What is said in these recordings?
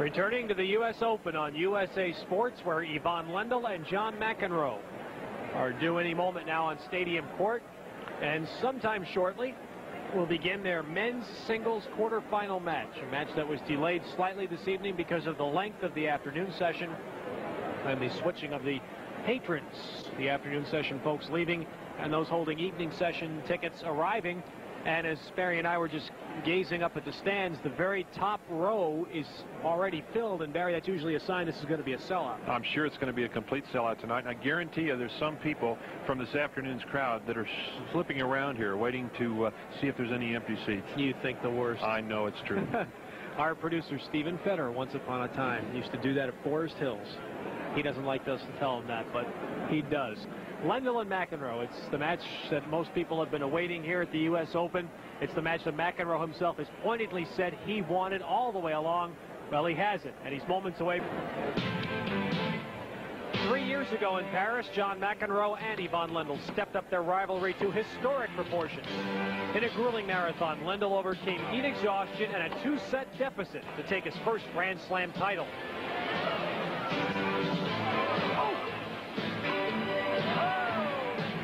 Returning to the U.S. Open on USA Sports, where Yvonne Lendl and John McEnroe are due any moment now on Stadium Court. And sometime shortly will begin their men's singles quarterfinal match, a match that was delayed slightly this evening because of the length of the afternoon session and the switching of the patrons. The afternoon session folks leaving and those holding evening session tickets arriving. And as Barry and I were just gazing up at the stands, the very top row is already filled. And Barry, that's usually a sign this is going to be a sellout. I'm sure it's going to be a complete sellout tonight. And I guarantee you there's some people from this afternoon's crowd that are slipping around here waiting to see if there's any empty seats. You think the worst. I know it's true. Our producer, Stephen Feder, once upon a time, used to do that at Forest Hills. He doesn't like us to tell him that, but he does. Lendl and McEnroe, it's the match that most people have been awaiting here at the U.S. Open. It's the match that McEnroe himself has pointedly said he wanted all the way along. Well, he has it, and he's moments away. 3 years ago in Paris, John McEnroe and Yvonne Lendl stepped up their rivalry to historic proportions. In a grueling marathon, Lendl overcame heat exhaustion and a two-set deficit to take his first Grand Slam title.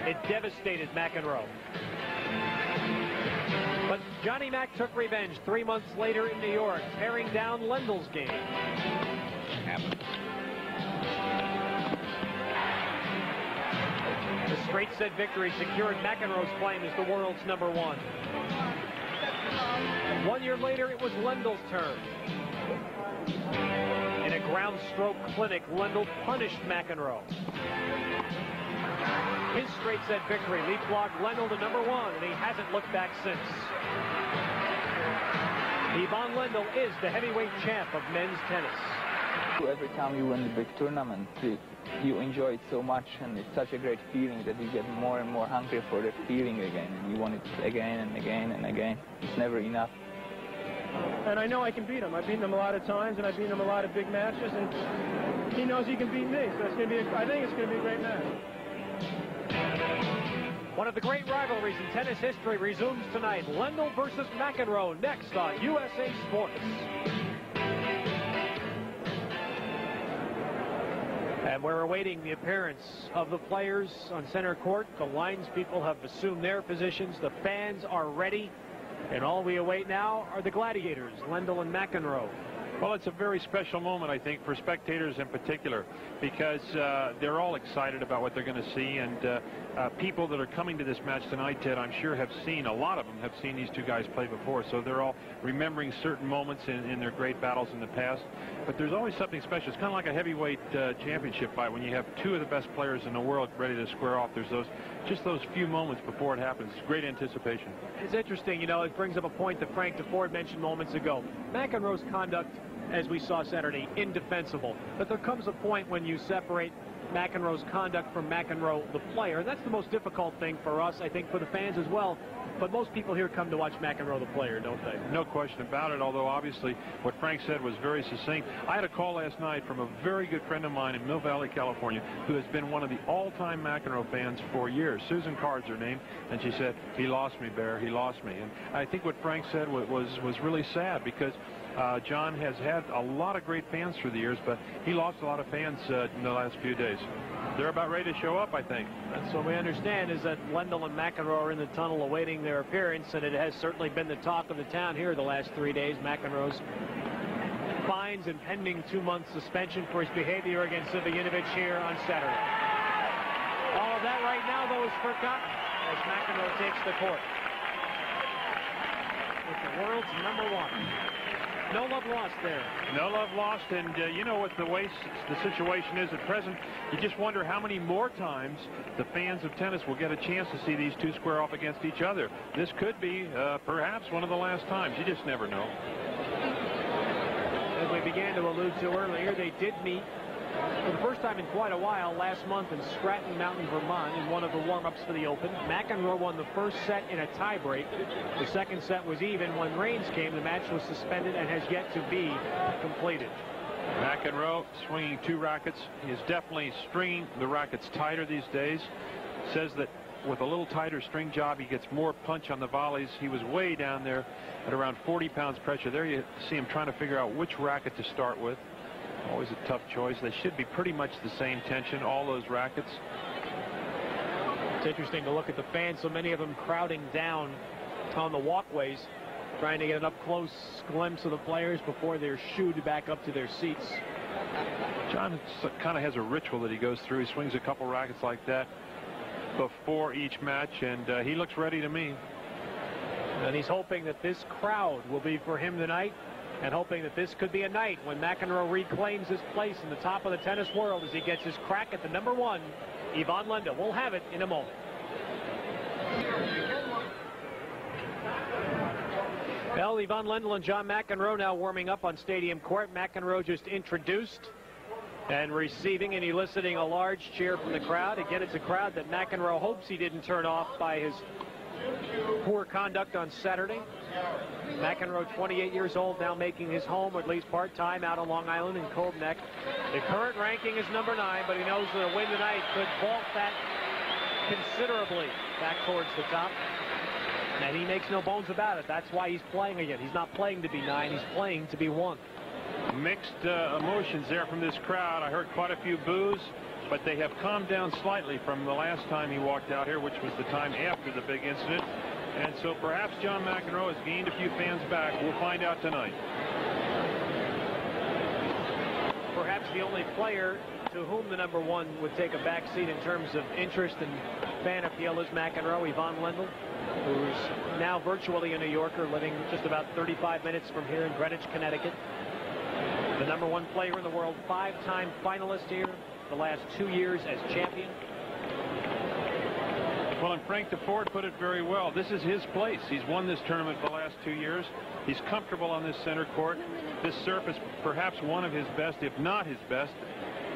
It devastated McEnroe. But Johnny Mac took revenge 3 months later in New York, tearing down Lendl's game. The straight set victory secured McEnroe's claim as the world's #1. 1 year later, it was Lendl's turn. In a ground stroke clinic, Lendl punished McEnroe. His straight set victory leapfrogged Lendl to #1, and he hasn't looked back since. Yvonne Lendl is the heavyweight champ of men's tennis. Every time you win the big tournament, you enjoy it so much, and it's such a great feeling that you get more and more hungry for that feeling again, and you want it again and again and again. It's never enough. And I know I can beat him. I've beaten him a lot of times, and I've beaten him a lot of big matches, and he knows he can beat me, so it's going to be I think it's going to be a great match. One of the great rivalries in tennis history resumes tonight. Lendl versus McEnroe next on USA Sports. And we're awaiting the appearance of the players on center court. The lines people have assumed their positions. The fans are ready. And all we await now are the gladiators, Lendl and McEnroe. Well, it's a very special moment, I think, for spectators in particular, because they're all excited about what they're going to see, and people that are coming to this match tonight, Ted, I'm sure have seen, a lot of them have seen these two guys play before, so they're all remembering certain moments in their great battles in the past. But there's always something special. It's kind of like a heavyweight championship fight when you have two of the best players in the world ready to square off. There's just those few moments before it happens. It's great anticipation. It's interesting, you know, it brings up a point that Frank DeFord mentioned moments ago. McEnroe's conduct, as we saw Saturday, indefensible. But there comes a point when you separate McEnroe's conduct from McEnroe, the player. That's the most difficult thing for us, I think, for the fans as well. But most people here come to watch McEnroe, the player, don't they? No question about it, although obviously what Frank said was very succinct. I had a call last night from a very good friend of mine in Mill Valley, California, who has been one of the all-time McEnroe fans for years. Susan Card's her name, and she said, "He lost me, Bear, he lost me." And I think what Frank said was really sad, because John has had a lot of great fans through the years, but he lost a lot of fans in the last few days. They're about ready to show up, I think. That's what we understand, is that Lendl and McEnroe are in the tunnel awaiting their appearance, and it has certainly been the talk of the town here the last 3 days. McEnroe's fines and pending 2-month suspension for his behavior against Sivjanovic here on Saturday. All of that right now, though, is forgotten as McEnroe takes the court with the world's #1. No love lost there. No love lost, and you know what the way the situation is at present, you just wonder how many more times the fans of tennis will get a chance to see these two square off against each other. This could be perhaps one of the last times. You just never know. As we began to allude to earlier, they did meet for the first time in quite a while last month in Stratton Mountain, Vermont, in one of the warm-ups for the Open. McEnroe won the first set in a tiebreak. The second set was even. When rains came, the match was suspended and has yet to be completed. McEnroe swinging 2 rackets. He is definitely stringing the rackets tighter these days. Says that with a little tighter string job, he gets more punch on the volleys. He was way down there at around 40 pounds pressure. There you see him trying to figure out which racket to start with. Always a tough choice. They should be pretty much the same tension, all those rackets. It's interesting to look at the fans, so many of them crowding down on the walkways, trying to get an up-close glimpse of the players before they're shooed back up to their seats. John kind of has a ritual that he goes through. He swings a couple rackets like that before each match, and he looks ready to me. And he's hoping that this crowd will be for him tonight, and hoping that this could be a night when McEnroe reclaims his place in the top of the tennis world as he gets his crack at the #1, Ivan Lendl. We'll have it in a moment. Well, Ivan Lendl and John McEnroe now warming up on Stadium Court. McEnroe just introduced and receiving and eliciting a large cheer from the crowd. Again, it's a crowd that McEnroe hopes he didn't turn off by his poor conduct on Saturday. McEnroe, 28 years old, now making his home, or at least part-time, out on Long Island in Cold Neck. The current ranking is #9, but he knows that a win tonight could vault that considerably back towards the top. And he makes no bones about it. That's why he's playing again. He's not playing to be 9. He's playing to be 1. Mixed emotions there from this crowd. I heard quite a few boos, but they have calmed down slightly from the last time he walked out here, which was the time after the big incident. And so perhaps John McEnroe has gained a few fans back. We'll find out tonight. Perhaps the only player to whom the #1 would take a back seat in terms of interest and fan appeal is McEnroe, Ivan Lendl, who's now virtually a New Yorker, living just about 35 minutes from here in Greenwich, Connecticut. The #1 player in the world, 5-time finalist here, the last 2 years as champion. Well, and Frank DeFord put it very well. This is his place. He's won this tournament for the last 2 years. He's comfortable on this center court. This surface, perhaps one of his best, if not his best.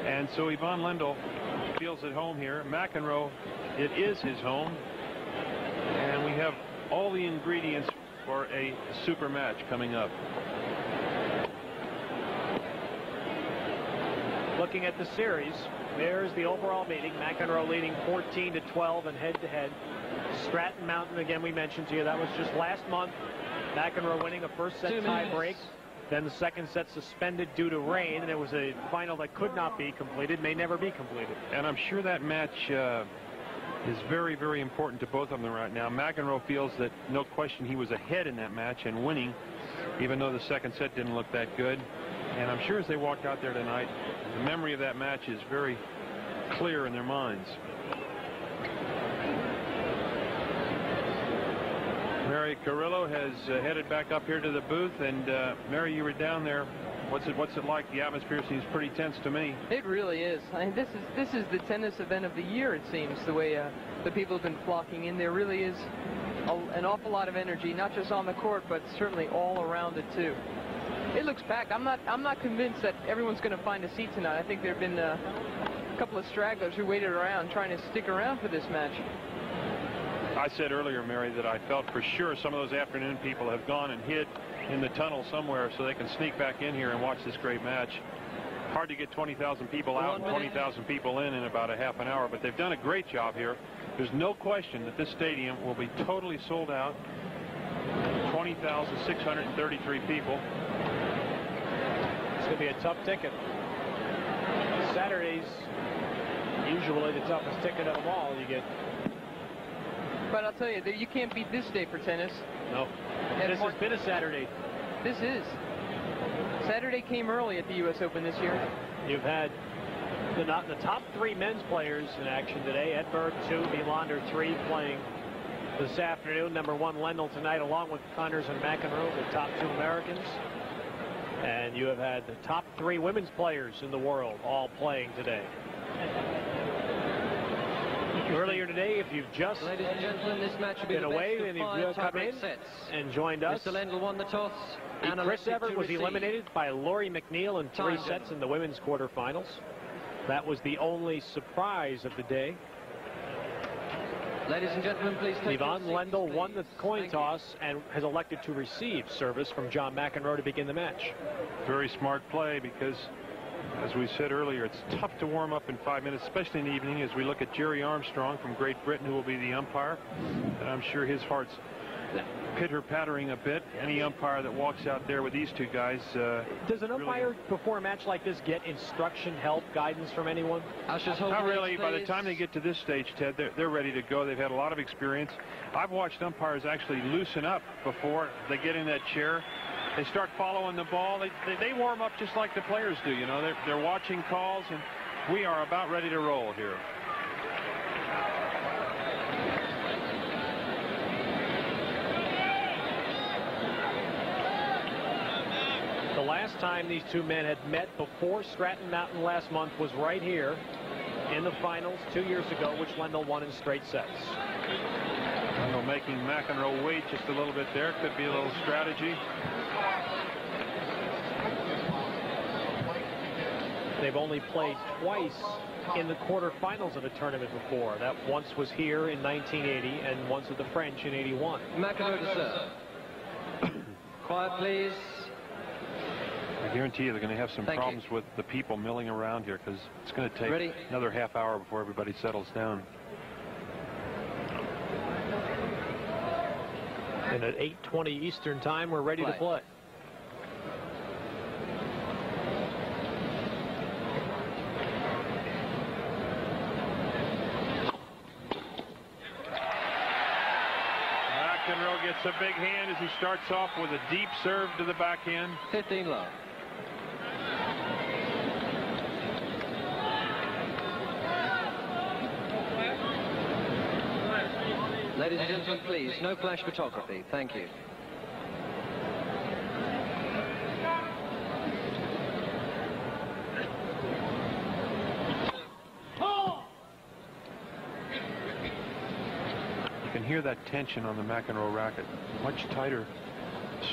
And so Ivan Lendl feels at home here. McEnroe, it is his home. And we have all the ingredients for a super match coming up. Looking at the series, there's the overall meeting. McEnroe leading 14-12 and head-to-head. Stratton Mountain, again, we mentioned to you, that was just last month. McEnroe winning a first set tie break. Then the second set suspended due to rain, and it was a final that could not be completed, may never be completed. And I'm sure that match is very, very important to both of them right now. McEnroe feels that, no question, he was ahead in that match and winning, even though the second set didn't look that good. And I'm sure as they walk out there tonight, the memory of that match is very clear in their minds. Mary Carrillo has headed back up here to the booth, and Mary, you were down there. What's it like? The atmosphere seems pretty tense to me. It really is. I mean, this is the tennis event of the year, it seems, the way the people have been flocking in. There really is an awful lot of energy, not just on the court, but certainly all around it too. It looks packed. I'm not convinced that everyone's going to find a seat tonight. I think there have been a couple of stragglers who waited around trying to stick around for this match. I said earlier, Mary, that I felt for sure some of those afternoon people have gone and hid in the tunnel somewhere so they can sneak back in here and watch this great match. Hard to get 20,000 people out and 20,000 people in about a half an hour, but they've done a great job here. There's no question that this stadium will be totally sold out. 20,633 people. It's going to be a tough ticket. Saturday's usually the toughest ticket of them all. You get. But I'll tell you, you can't beat this day for tennis. No. And this has been a Saturday. This is. Saturday came early at the U.S. Open this year. You've had the top 3 men's players in action today. Edberg 2, Wilander 3 playing this afternoon. #1 Lendl tonight, along with Connors and McEnroe, the top 2 Americans. And you have had the top 3 women's players in the world all playing today. Earlier today, if you've just Ladies and gentlemen, this match will be been away and you've come in and joined us, Mr. Lendl won the toss. Chris Evert was eliminated by Lori McNeil in 3 sets in the women's quarterfinals. That was the only surprise of the day. Ladies and gentlemen, please take your Ivan seats, Lendl please. won the coin toss and has elected to receive service from John McEnroe to begin the match. Very smart play, because As we said earlier, it's tough to warm up in 5 minutes, especially in the evening, as we look at Jerry Armstrong from Great Britain, who will be the umpire. And I'm sure his heart's pitter-pattering a bit. Any umpire that walks out there with these two guys. Does an umpire before a match like this get instruction, help, guidance from anyone? Not really. By the time they get to this stage, Ted, they're ready to go. They've had a lot of experience. I've watched umpires actually loosen up before they get in that chair. They start following the ball. They warm up just like the players do. You know, they're watching calls, and we are about ready to roll here. The last time these two men had met before Stratton Mountain last month was right here in the finals 2 years ago, which Lendl won in straight sets. Lendl making McEnroe wait just a little bit there. Could be a little strategy. They've only played twice in the quarterfinals of a tournament before. That once was here in 1980 and once with the French in 81. McEnroe to serve. Quiet, please. I guarantee you they're going to have some problems with the people milling around here, because it's going to take another half hour before everybody settles down. And at 8:20 Eastern time, we're ready to play. McEnroe gets a big hand as he starts off with a deep serve to the backhand. 15 love. Ladies and gentlemen, please, no flash photography. Thank you. You can hear that tension on the McEnroe racket. Much tighter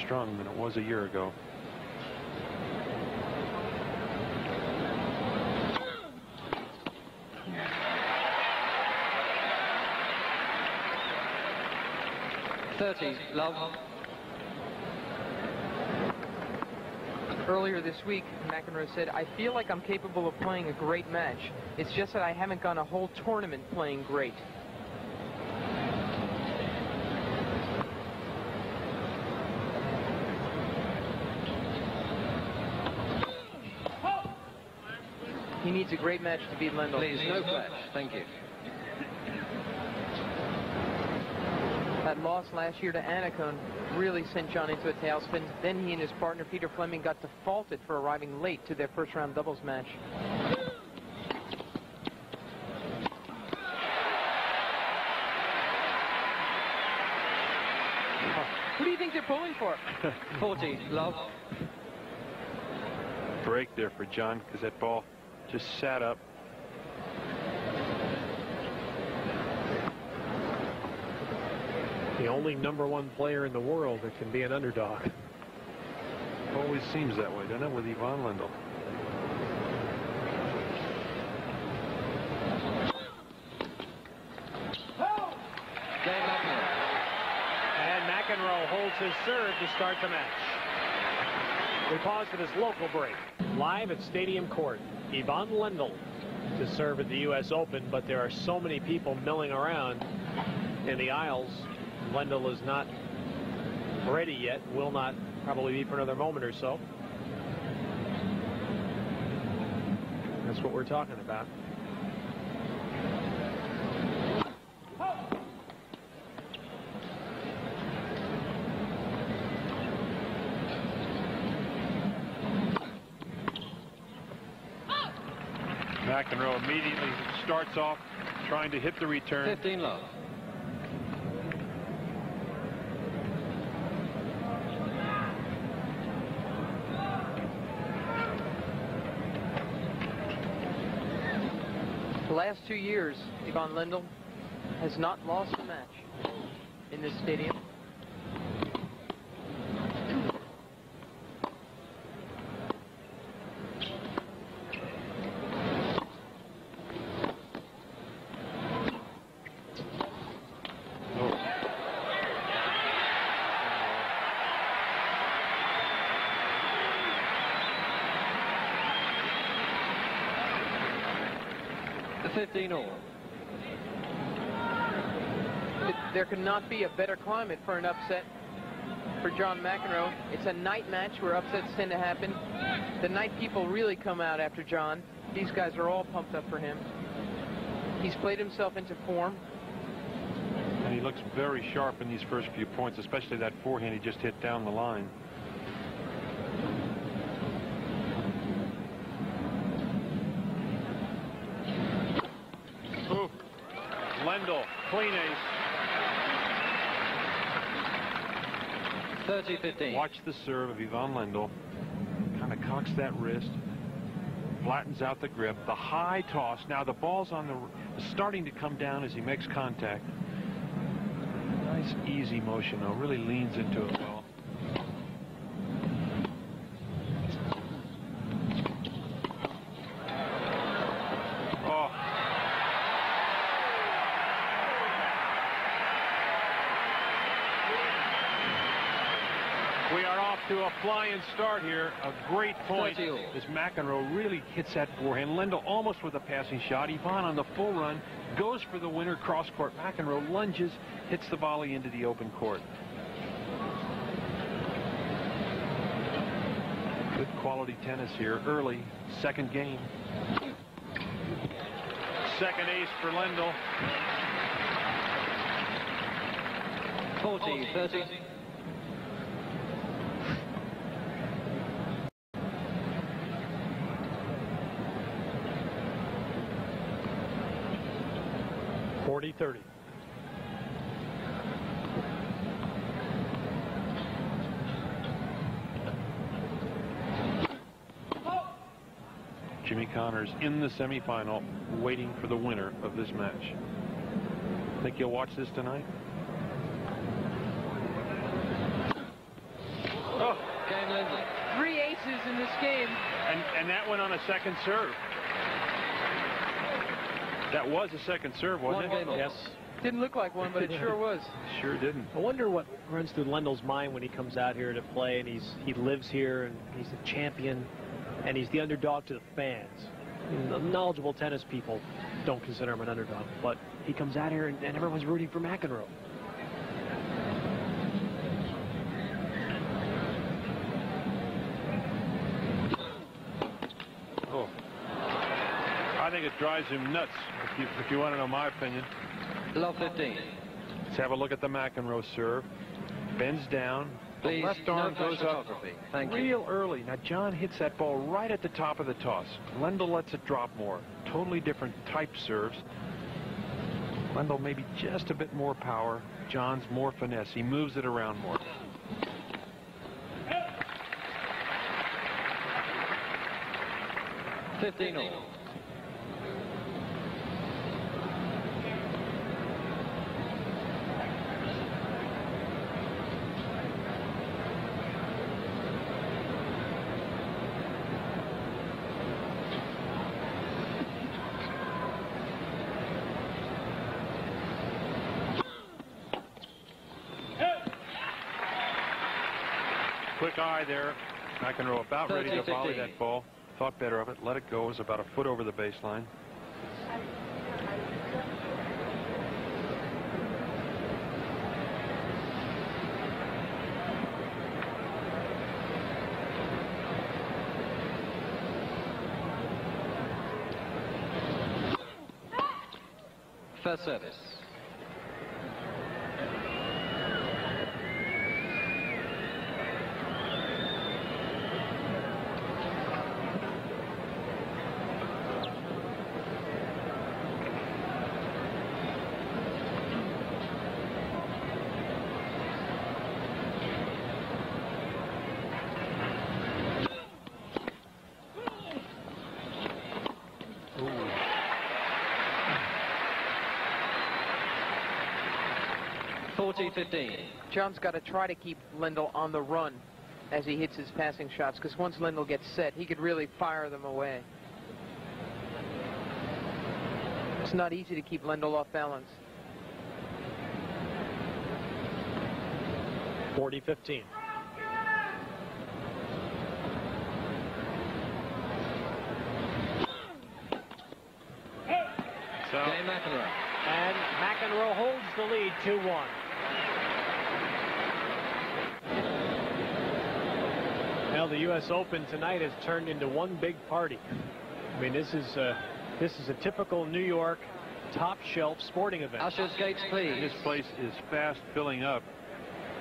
strung than it was a year ago. Love. Earlier this week, McEnroe said, "I feel like I'm capable of playing a great match. It's just that I haven't gone a whole tournament playing great." He needs a great match to beat Lendl. Please, no flash. Thank you. That loss last year to Anacone really sent John into a tailspin. Then he and his partner Peter Fleming got defaulted for arriving late to their first round doubles match. Who do you think they're pulling for? 40 love. Break there for John, because that ball just sat up. The only #1 player in the world that can be an underdog. Always seems that way, doesn't it, with Ivan Lendl? And McEnroe holds his serve to start the match. We pause for this local break. Live at Stadium Court, Ivan Lendl to serve at the U.S. Open, but there are so many people milling around in the aisles. Lendl is not ready yet, will not probably be for another moment or so. That's what we're talking about. McEnroe immediately starts off trying to hit the return. 15 love. The last 2 years, Ivan Lendl has not lost a match in this stadium. 15 all. There could not be a better climate for an upset for John McEnroe. It's a night match where upsets tend to happen. The night people really come out after John. These guys are all pumped up for him. He's played himself into form. And he looks very sharp in these first few points, especially that forehand he just hit down the line. Ooh. Lendl, clean ace. 30-15. Watch the serve of Ivan Lendl. Kind of cocks that wrist. Flattens out the grip. The high toss. Now the ball's on the starting to come down as he makes contact. Nice easy motion though. Really leans into it well. We are off to a flying start here. A great point as McEnroe really hits that forehand. Lendl almost with a passing shot. Ivan on the full run goes for the winner cross court. McEnroe lunges, hits the volley into the open court. Good quality tennis here early. Second game. Second ace for Lendl. 40-30. Jimmy Connors in the semifinal, waiting for the winner of this match. Think you'll watch this tonight? Oh, Game Lendl. 3 aces in this game. And that went on a second serve. That was a second serve, wasn't it? Yes. Didn't look like one, but it sure was. Sure didn't. I wonder what runs through Lendl's mind when he comes out here to play, and he lives here, and he's a champion, and he's the underdog to the fans. I mean, the knowledgeable tennis people don't consider him an underdog, but he comes out here, and everyone's rooting for McEnroe. Oh. I think it drives him nuts, if you want to know my opinion. Love 15. Let's have a look at the McEnroe serve. Bends down. Please, the left arm no goes up photography. Thank you. real early. Now, John hits that ball right at the top of the toss. Lendl lets it drop more. Totally different type serves. Lendl maybe just a bit more power. John's more finesse. He moves it around more. $15 all. Quick eye there. McEnroe about ready to volley that ball. Thought better of it. Let it go. It was about a foot over the baseline. First service. John's got to try to keep Lendl on the run as he hits his passing shots, because once Lendl gets set, he could really fire them away. It's not easy to keep Lendl off balance. 40-15. So, Game McEnroe. And McEnroe holds the lead 2-1. Well, the U.S. Open tonight has turned into one big party. I mean, this is a typical New York top-shelf sporting event. Ushers, gates, please. this place is fast filling up.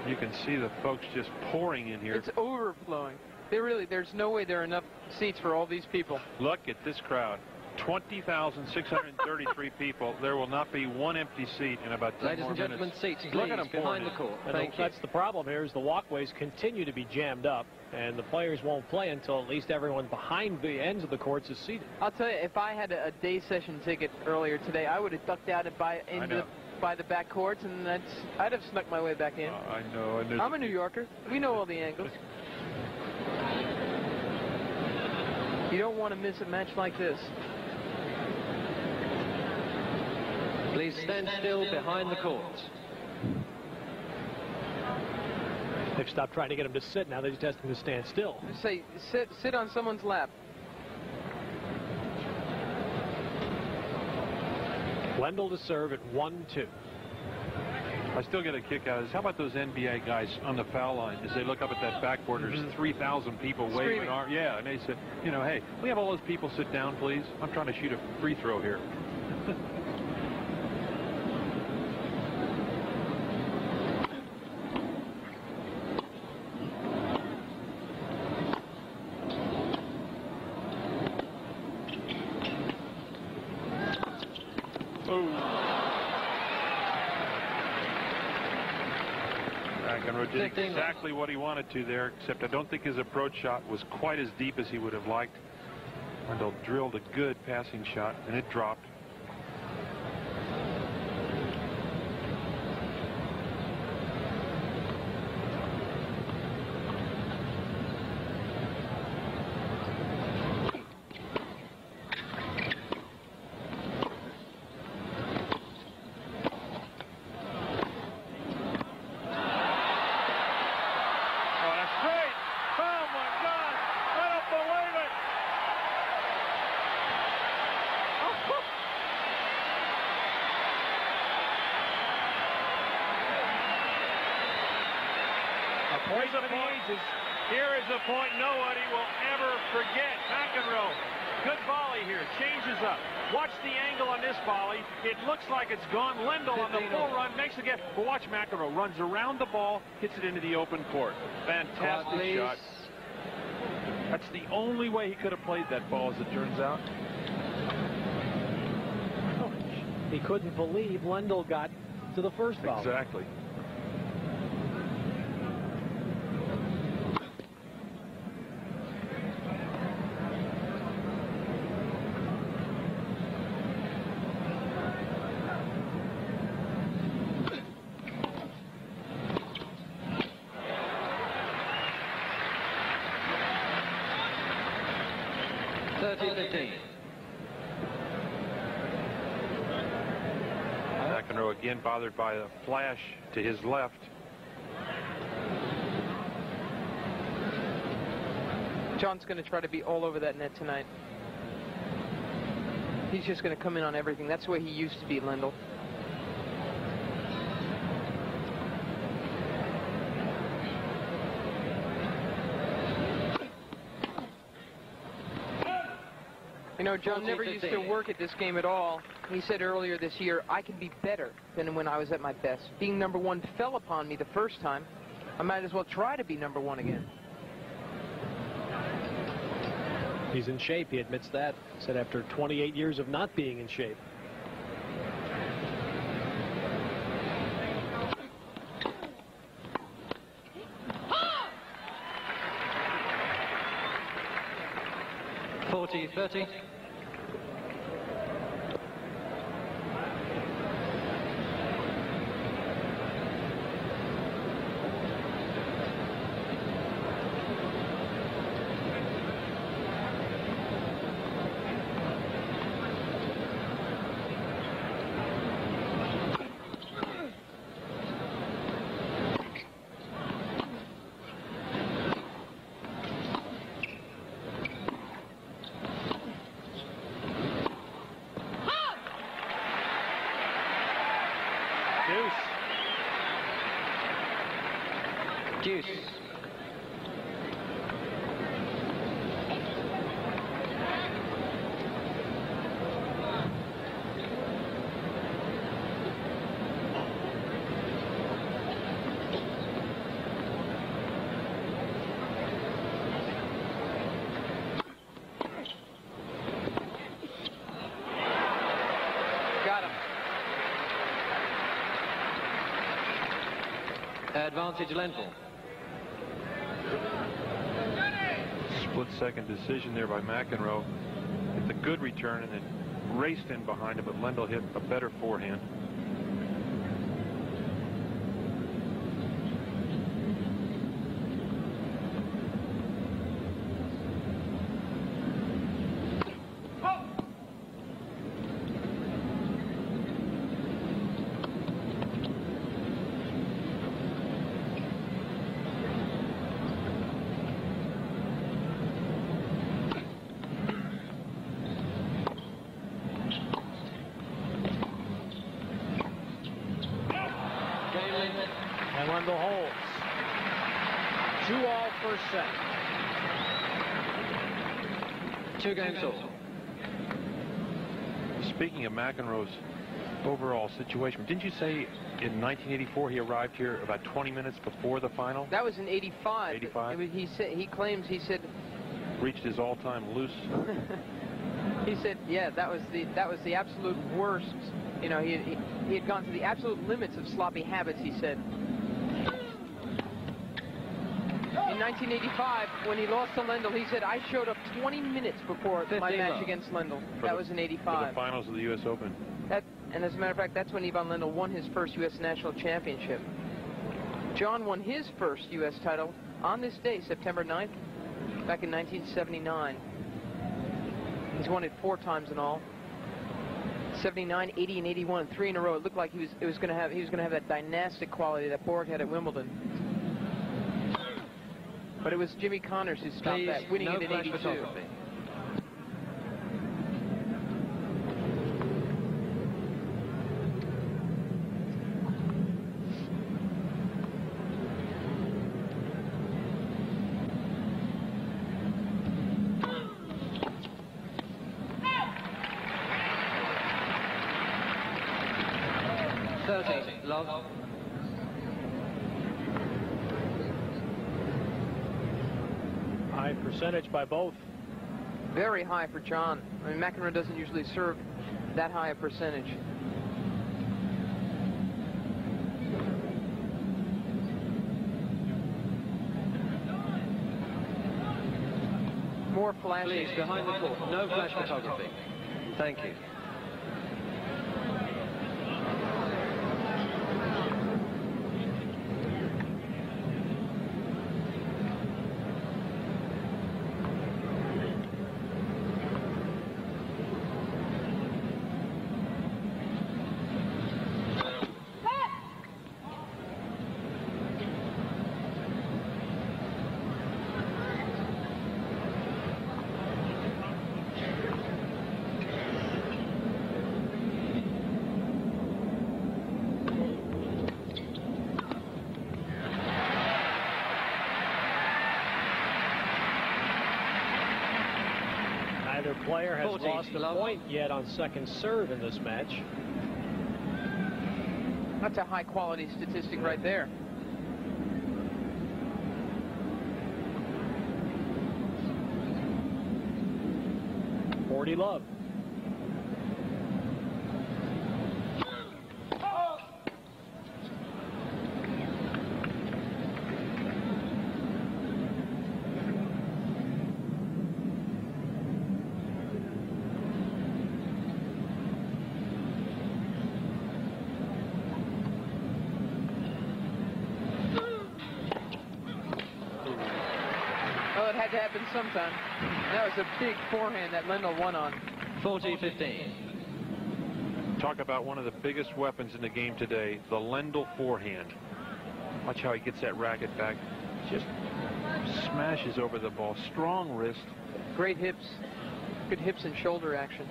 You can see the folks just pouring in here. It's overflowing. There's no way there are enough seats for all these people. Look at this crowd. 20,633 people. There will not be one empty seat in about 10 Ladies more and gentlemen, minutes. seats, Look please, at them behind the pouring court. And Thank you. that's the problem here is the walkways continue to be jammed up, and the players won't play until at least everyone behind the ends of the courts is seated. I'll tell you, if I had a day session ticket earlier today, I would have ducked out by the back courts, and I'd have snuck my way back in. I know. And I'm a New Yorker. We know all the angles. You don't want to miss a match like this. Please stand still behind the court. They've stopped trying to get him to sit. Now they're just asking him to stand still. Say, sit on someone's lap. Lendl to serve at 1-2. I still get a kick out of this. How about those NBA guys on the foul line as they look up at that backboard? There's 3,000 people waving. Yeah, and they said, you know, hey, we have all those people sit down, please. I'm trying to shoot a free throw here. McEnroe did exactly what he wanted to there, except I don't think his approach shot was quite as deep as he would have liked. Lendl drilled a good passing shot, and it dropped. Here is a point nobody will ever forget. McEnroe, good volley here, changes up. Watch the angle on this volley. It looks like it's gone. Lendl on the full run makes it get. But watch McEnroe runs around the ball, hits it into the open court. Fantastic shot. That's the only way he could have played that ball, as it turns out. He couldn't believe Lendl got to the first foul. Exactly. McEnroe again bothered by a flash to his left. John's going to try to be all over that net tonight. He's just going to come in on everything. That's the way he used to be, Lendl. You know, John never used to work at this game at all. He said earlier this year, I can be better than when I was at my best. Being number one fell upon me the first time. I might as well try to be number one again. He's in shape. He admits that. Said after 28 years of not being in shape. .30. Deuce. Advantage Lendl. Split-second decision there by McEnroe. It's a good return and then raced in behind him, but Lendl hit a better forehand. And Lendl holds. 2-all first set. 2 games all. Speaking of McEnroe's overall situation, didn't you say in 1984 he arrived here about 20 minutes before the final? That was in 85. 85? He said Reached his all-time loose. he said, yeah, that was the absolute worst. You know, he had gone to the absolute limits of sloppy habits, he said. In 1985, when he lost to Lendl, he said, I showed up 20 minutes before my match against Lendl. That was in 85. For the finals of the U.S. Open. And as a matter of fact, that's when Ivan Lendl won his first U.S. National Championship. John won his first U.S. title on this day, September 9th, back in 1979. He's won it 4 times in all. 79, 80, and 81, 3 in a row. It looked like he was going to have that dynastic quality that Borg had at Wimbledon. But it was Jimmy Connors who stopped that, winning it in 82. Photography. Love. High percentage by both. Very high for John. I mean, McEnroe doesn't usually serve that high a percentage. More flashes. Please, behind the court, no flash photography. Thank you. Neither player has lost a point yet on second serve in this match. That's a high-quality statistic right there. Love. Oh, it had to happen sometime. That was a big forehand that Lendl won on. 40-15. Talk about one of the biggest weapons in the game today, the Lendl forehand. Watch how he gets that racket back. Just smashes over the ball. Strong wrist. Great hips. Good hips and shoulder action.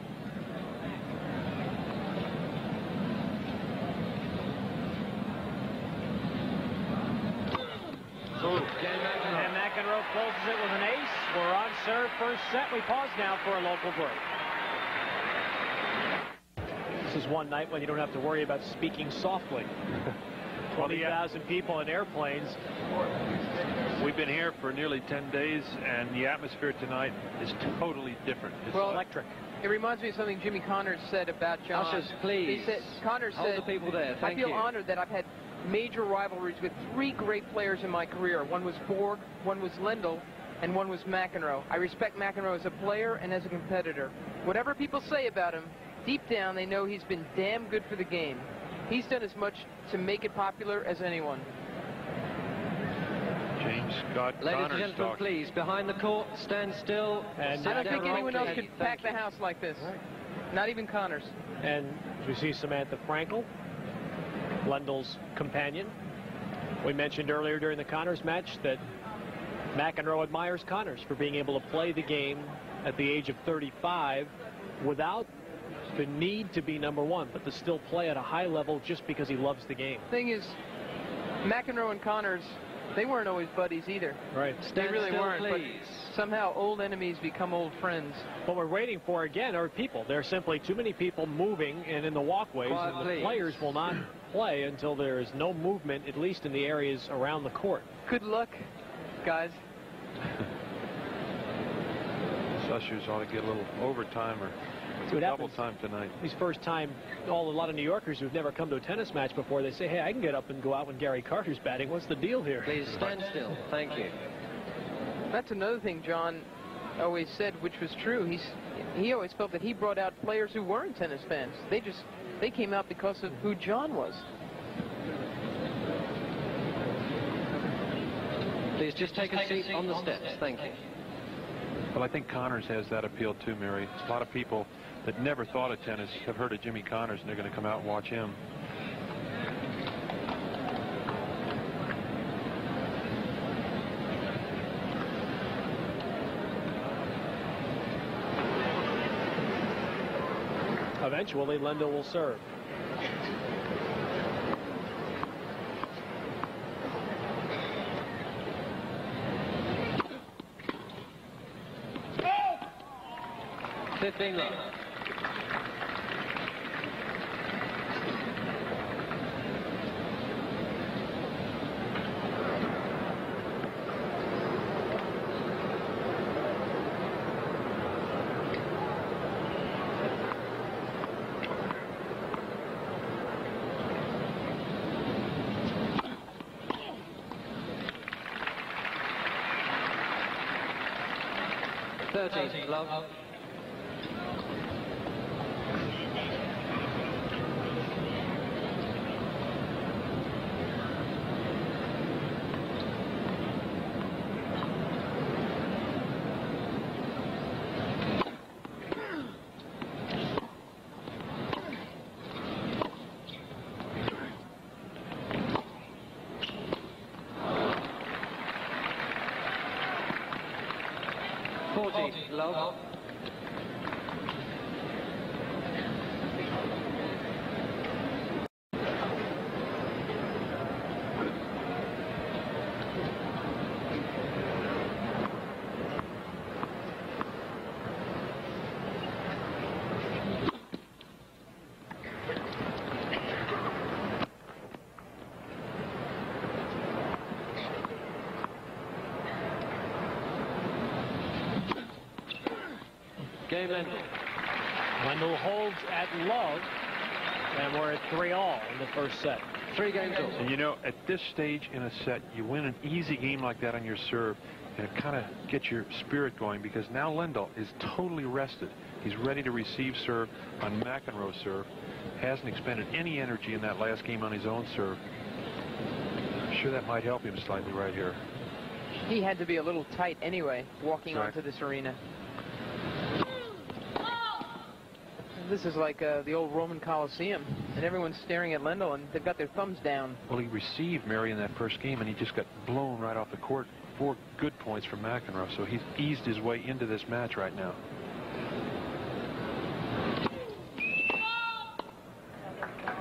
closes it with an ace. We're on serve first set. We pause now for a local break. This is one night when you don't have to worry about speaking softly. 20,000 people in airplanes. We've been here for nearly 10 days, and the atmosphere tonight is totally different. It's electric. It reminds me of something Jimmy Connors said about John. Ushers, please. He said, Connors Hold said, the people there. I feel honored that I've had major rivalries with 3 great players in my career. One was Borg, one was Lendl, and one was McEnroe. I respect McEnroe as a player and as a competitor. Whatever people say about him, deep down they know he's been damn good for the game. He's done as much to make it popular as anyone. James Scott Ladies Connors and gentlemen, talking. please, behind the court, stand still. And I don't think anyone else could could pack the house like this. Right. Not even Connors. And we see Samantha Frankel, Lendl's companion. We mentioned earlier during the Connors match that McEnroe admires Connors for being able to play the game at the age of 35 without the need to be number one, but to still play at a high level just because he loves the game. Thing is, McEnroe and Connors, they weren't always buddies either. Right. They really still, weren't. please. But somehow old enemies become old friends. What we're waiting for again are people. There are simply too many people moving and in the walkways, Quiet, and the please. players will not play until there is no movement, at least in the areas around the court. Good luck, guys. Ushers ought to get a little overtime or See what double happens. time tonight. These first time, a lot of New Yorkers who've never come to a tennis match before, they say, hey, I can get up and go out when Gary Carter's batting. What's the deal here? Please stand still. Thank you. That's another thing John always said, which was true. He always felt that he brought out players who weren't tennis fans. They came out because of who John was. Please just take a seat on the steps. Thank you. Well, I think Connors has that appeal too, Mary. A lot of people that never thought of tennis have heard of Jimmy Connors, and they're going to come out and watch him. Eventually, Lendl will serve. Love. 30, love. Love. Game Lendl. Lendl holds at love, and we're at 3-all in the first set. 3 games all. And you know, at this stage in a set, you win an easy game like that on your serve, and it kind of gets your spirit going, because now Lendl is totally rested. He's ready to receive serve on McEnroe's serve. Hasn't expended any energy in that last game on his own serve. I'm sure that might help him slightly right here. He had to be a little tight anyway, walking onto this arena. This is like the old Roman Coliseum, and everyone's staring at Lendl, and they've got their thumbs down. Well, he received Mary in that first game, and he just got blown right off the court. 4 good points from McEnroe, so he's eased his way into this match right now.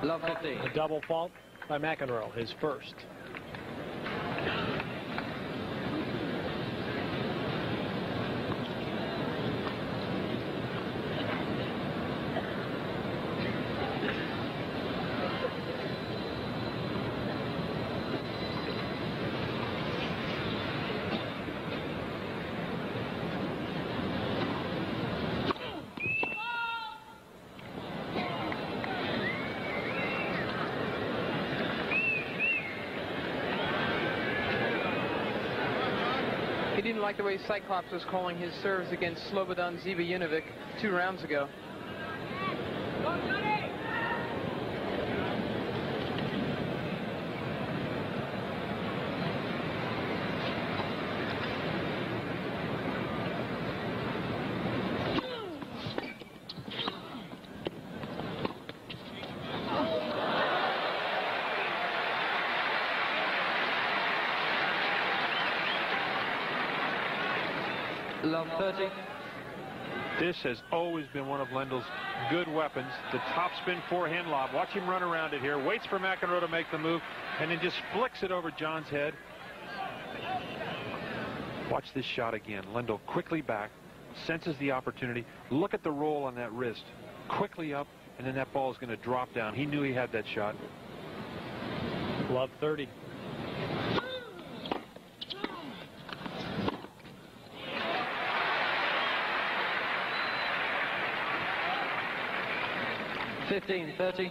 Love 15. A double fault by McEnroe, his first. He didn't like the way Cyclops was calling his serves against Slobodan Zivojinovic 2 rounds ago. Love 30. This has always been one of Lendl's good weapons, the topspin forehand lob. Watch him run around it here, waits for McEnroe to make the move, and then just flicks it over John's head. Watch this shot again. Lendl quickly back, senses the opportunity. Look at the roll on that wrist. Quickly up, and then that ball is going to drop down. He knew he had that shot. Love 30. $15.30.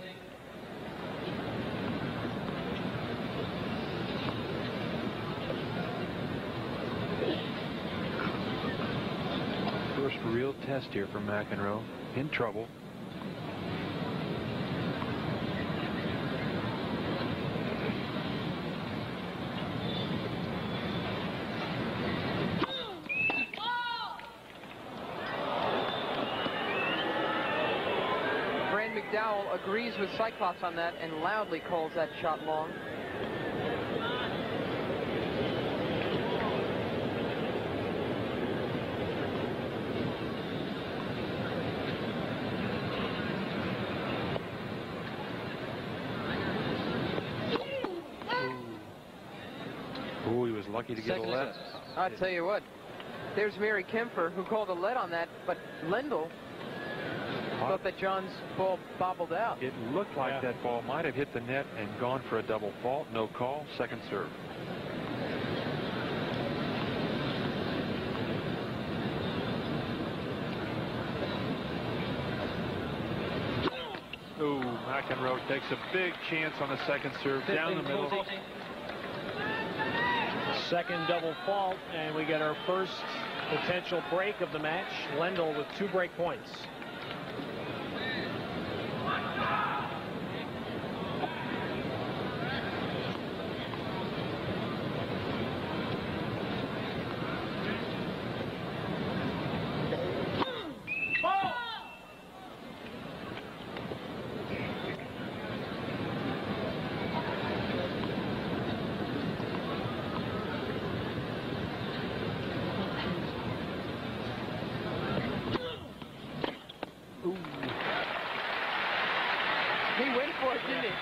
First real test here for McEnroe. In trouble. McDowell agrees with Cyclops on that and loudly calls that shot long. Ooh, he was lucky to get a lead. I'll tell you what, there's Mary Kempfer who called a lead on that, but Lendl thought that John's ball bobbled out. It looked like that ball might have hit the net and gone for a double fault. No call. Second serve. Ooh, McEnroe takes a big chance on the second serve down the middle. Second double fault, and we get our first potential break of the match. Lendl with 2 break points.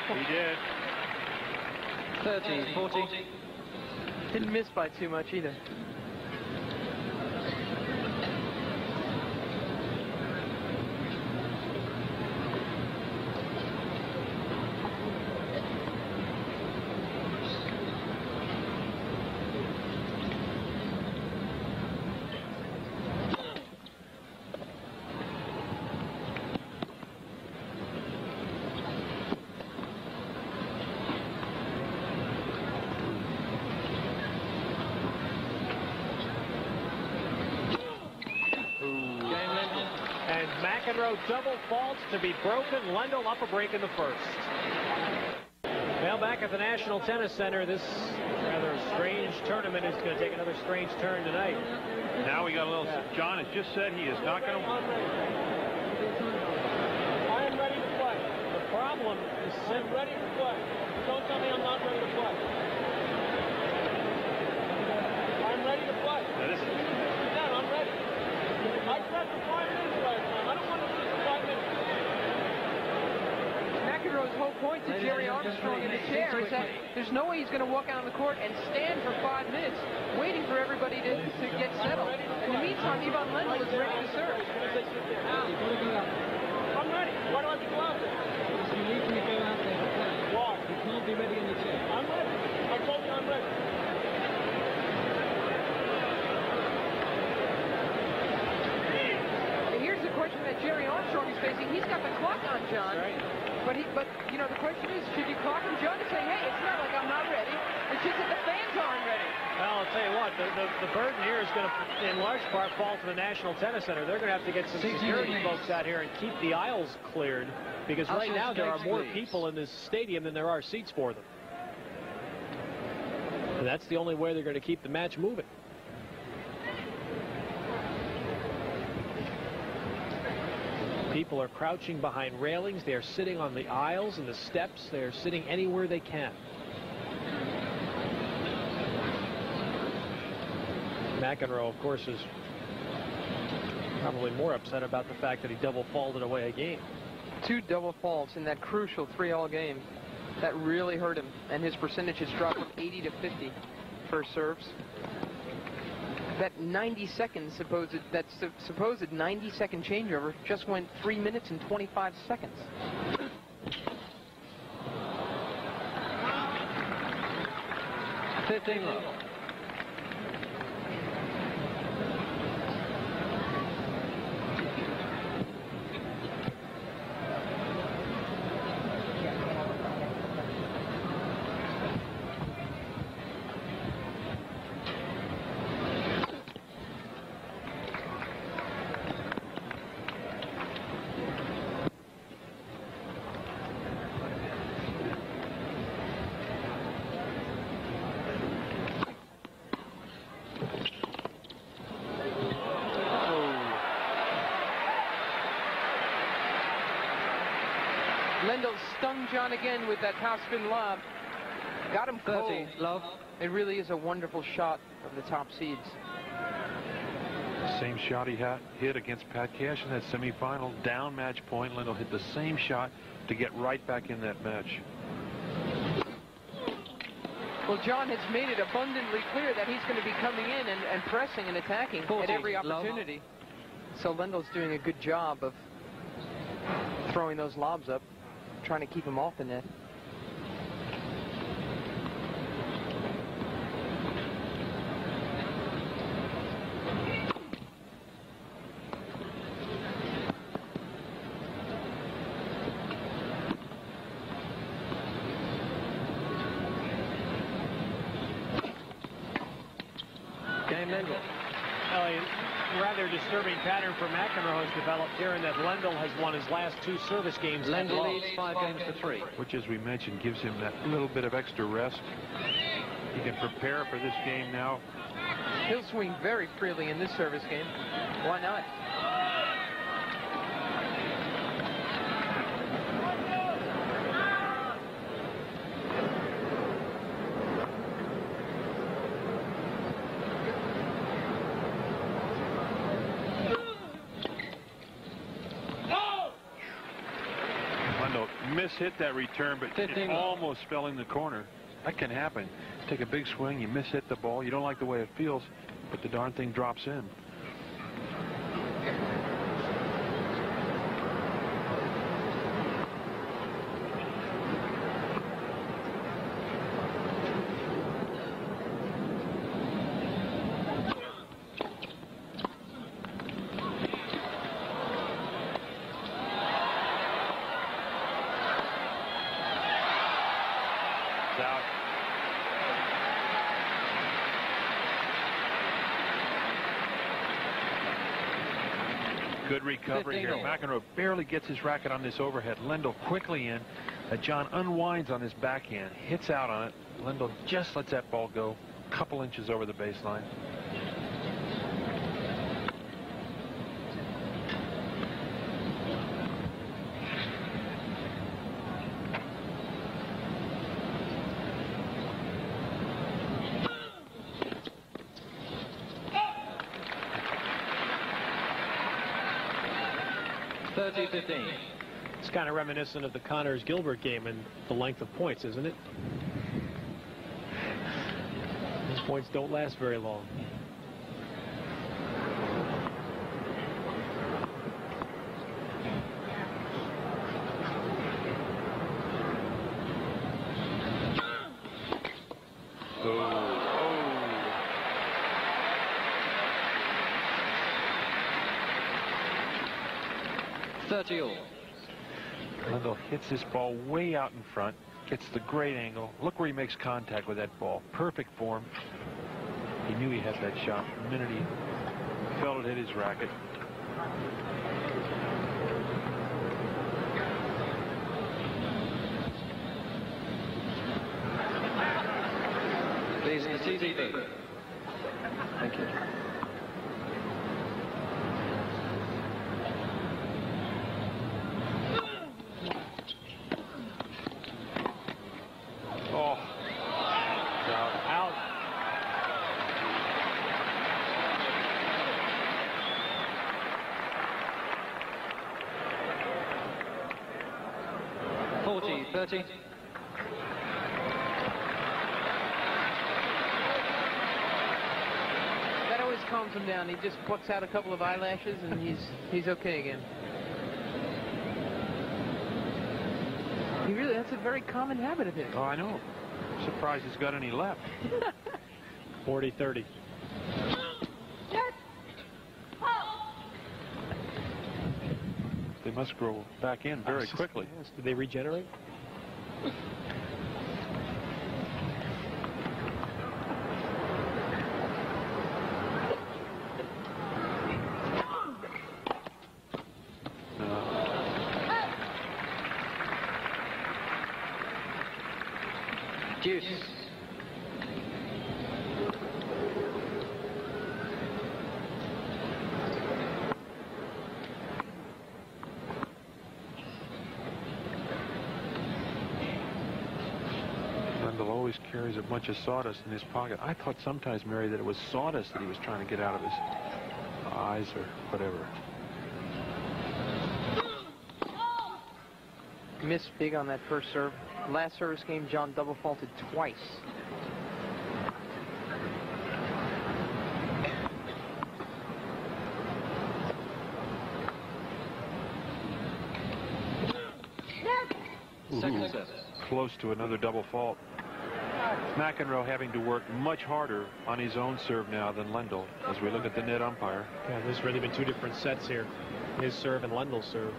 He did. 30-40. Didn't miss by too much either. McEnroe double faults to be broken. Lendl up a break in the first. Well, back at the National Tennis Center, this rather strange tournament is going to take another strange turn tonight. Now we got a little... John has just said he is not going to... I am ready to play. The problem is I'm ready to play. Don't tell me I'm not ready to play. I'm ready to play. Now this is... Dad, I'm ready. I said for 5 minutes last time. I don't want to lose for 5 minutes. McEnroe's whole point to Jerry Armstrong in the chair is that there's no way he's going to walk out on the court and stand for 5 minutes waiting for everybody to get settled. In the meantime, Ivan Lendl is ready to serve. I'm ready. Why do I have to go out there? You need to go out there to play. Why? You can't be ready in the chair. I'm ready. I told you I'm ready. Here's the question that Jerry Armstrong is facing. He's got the clock on John. Right. But you know, the question is, should you clock him, John, to say, hey, it's not like I'm not ready. Or It's just that the fans aren't ready. Well, I'll tell you what, the burden here is going to, in large part, fall to the National Tennis Center. They're going to have to get some security folks out here and keep the aisles cleared, because right now there are more people in this stadium than there are seats for them. And that's the only way they're going to keep the match moving. People are crouching behind railings. They are sitting on the aisles and the steps. They are sitting anywhere they can. McEnroe, of course, is probably more upset about the fact that he double faulted away a game. 2 double faults in that crucial 3-all game. That really hurt him, and his percentage has dropped from 80 to 50 first serves. That 90 seconds supposed 90-second changeover just went 3 minutes and 25 seconds. Love. Lendl stung John again with that topspin lob. Got him cold. 30, love. It really is a wonderful shot of the top seeds. Same shot he hit against Pat Cash in that semifinal. Down match point. Lendl hit the same shot to get right back in that match. Well, John has made it abundantly clear that he's going to be coming in and pressing and attacking 40, at every opportunity. So Lendl's doing a good job of throwing those lobs up, trying to keep him off the net. Rather disturbing pattern for McEnroe has developed here, in that Lendl has won his last 2 service games. Lendl leads 5 games to 3. Which, as we mentioned, gives him that little bit of extra rest. He can prepare for this game now. He'll swing very freely in this service game. Why not? Hit that return, but it almost fell in the corner. That can happen. Take a big swing, you miss-hit the ball, you don't like the way it feels, but the darn thing drops in. Good recovery here. McEnroe barely gets his racket on this overhead. Lendl quickly in. John unwinds on his backhand, hits out on it. Lendl just lets that ball go a couple inches over the baseline. It's kind of reminiscent of the Connors-Gilbert game and the length of points, isn't it? These points don't last very long. All. Lendl hits this ball way out in front. Gets the great angle. Look where he makes contact with that ball. Perfect form. He knew he had that shot the minute he felt it hit his racket. Please, the TV booth. Thank you. Oh. Out. .30. That always calms him down. He just plucks out a couple of eyelashes and he's okay again. He really, that's a very common habit of his. Oh, I know. I'm surprised he's got any left. 40-30. They must grow back in very quickly. Did they regenerate? Deuce. Lendl always carries a bunch of sawdust in his pocket. I thought sometimes, Mary, that it was sawdust that he was trying to get out of his eyes or whatever. Missed big on that first serve. Last service game, John double faulted twice. Second set. Close to another double fault. McEnroe having to work much harder on his own serve now than Lendl as we look at the net umpire. Yeah, there's really been two different sets here. His serve and Lendl's serve.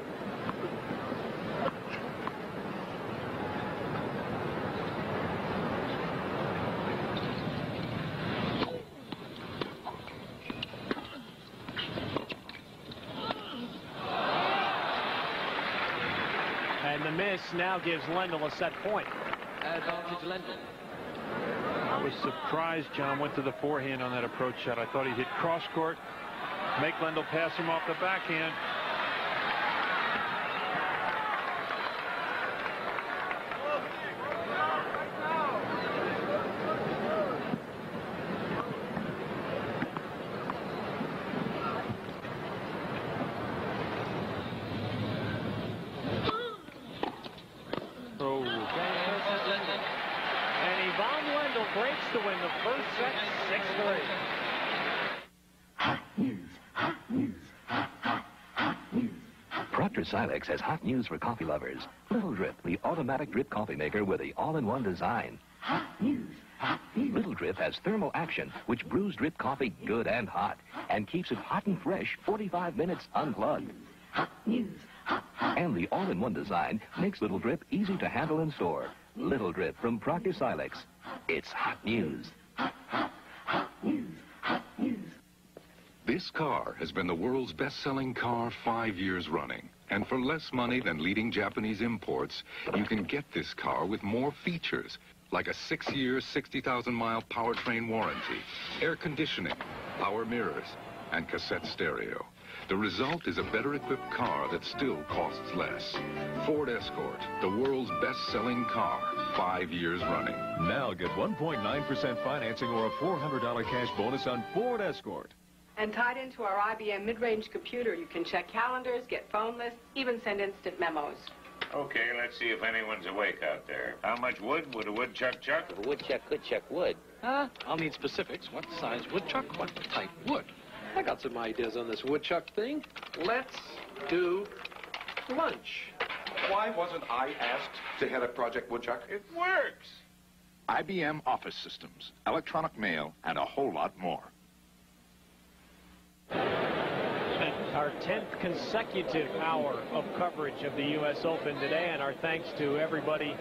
And the miss now gives Lendl a set point. Advantage Lendl. I was surprised John went to the forehand on that approach shot. I thought he'd hit cross court, make Lendl pass him off the backhand. Breaks to win the first set, 6-3. Hot news, hot news, hot news. Procter Silex has hot news for coffee lovers. Little Drip, the automatic drip coffee maker with the all-in-one design. Hot news, hot news. Little Drip has thermal action, which brews drip coffee good and hot, and keeps it hot and fresh 45 minutes unplugged. Hot news, hot, hot. And the all-in-one design makes Little Drip easy to handle and store. Little Drip from Procter Silex. It's hot news. Hot, hot, hot news, hot news. This car has been the world's best-selling car 5 years running. And for less money than leading Japanese imports, you can get this car with more features, like a 6-year, 60,000-mile powertrain warranty, air conditioning, power mirrors, and cassette stereo. The result is a better-equipped car that still costs less. Ford Escort, the world's best-selling car, 5 years running. Now get 1.9% financing or a $400 cash bonus on Ford Escort. And tied into our IBM mid-range computer, you can check calendars, get phone lists, even send instant memos. Okay, let's see if anyone's awake out there. How much wood would a woodchuck chuck? If a woodchuck could chuck wood. I'll need specifics. What size woodchuck? What type wood? I got some ideas on this woodchuck thing. Let's do lunch. Why wasn't I asked to head up Project Woodchuck? It works. IBM Office Systems, electronic mail, and a whole lot more. Our 10th consecutive hour of coverage of the U.S. Open today, and our thanks to everybody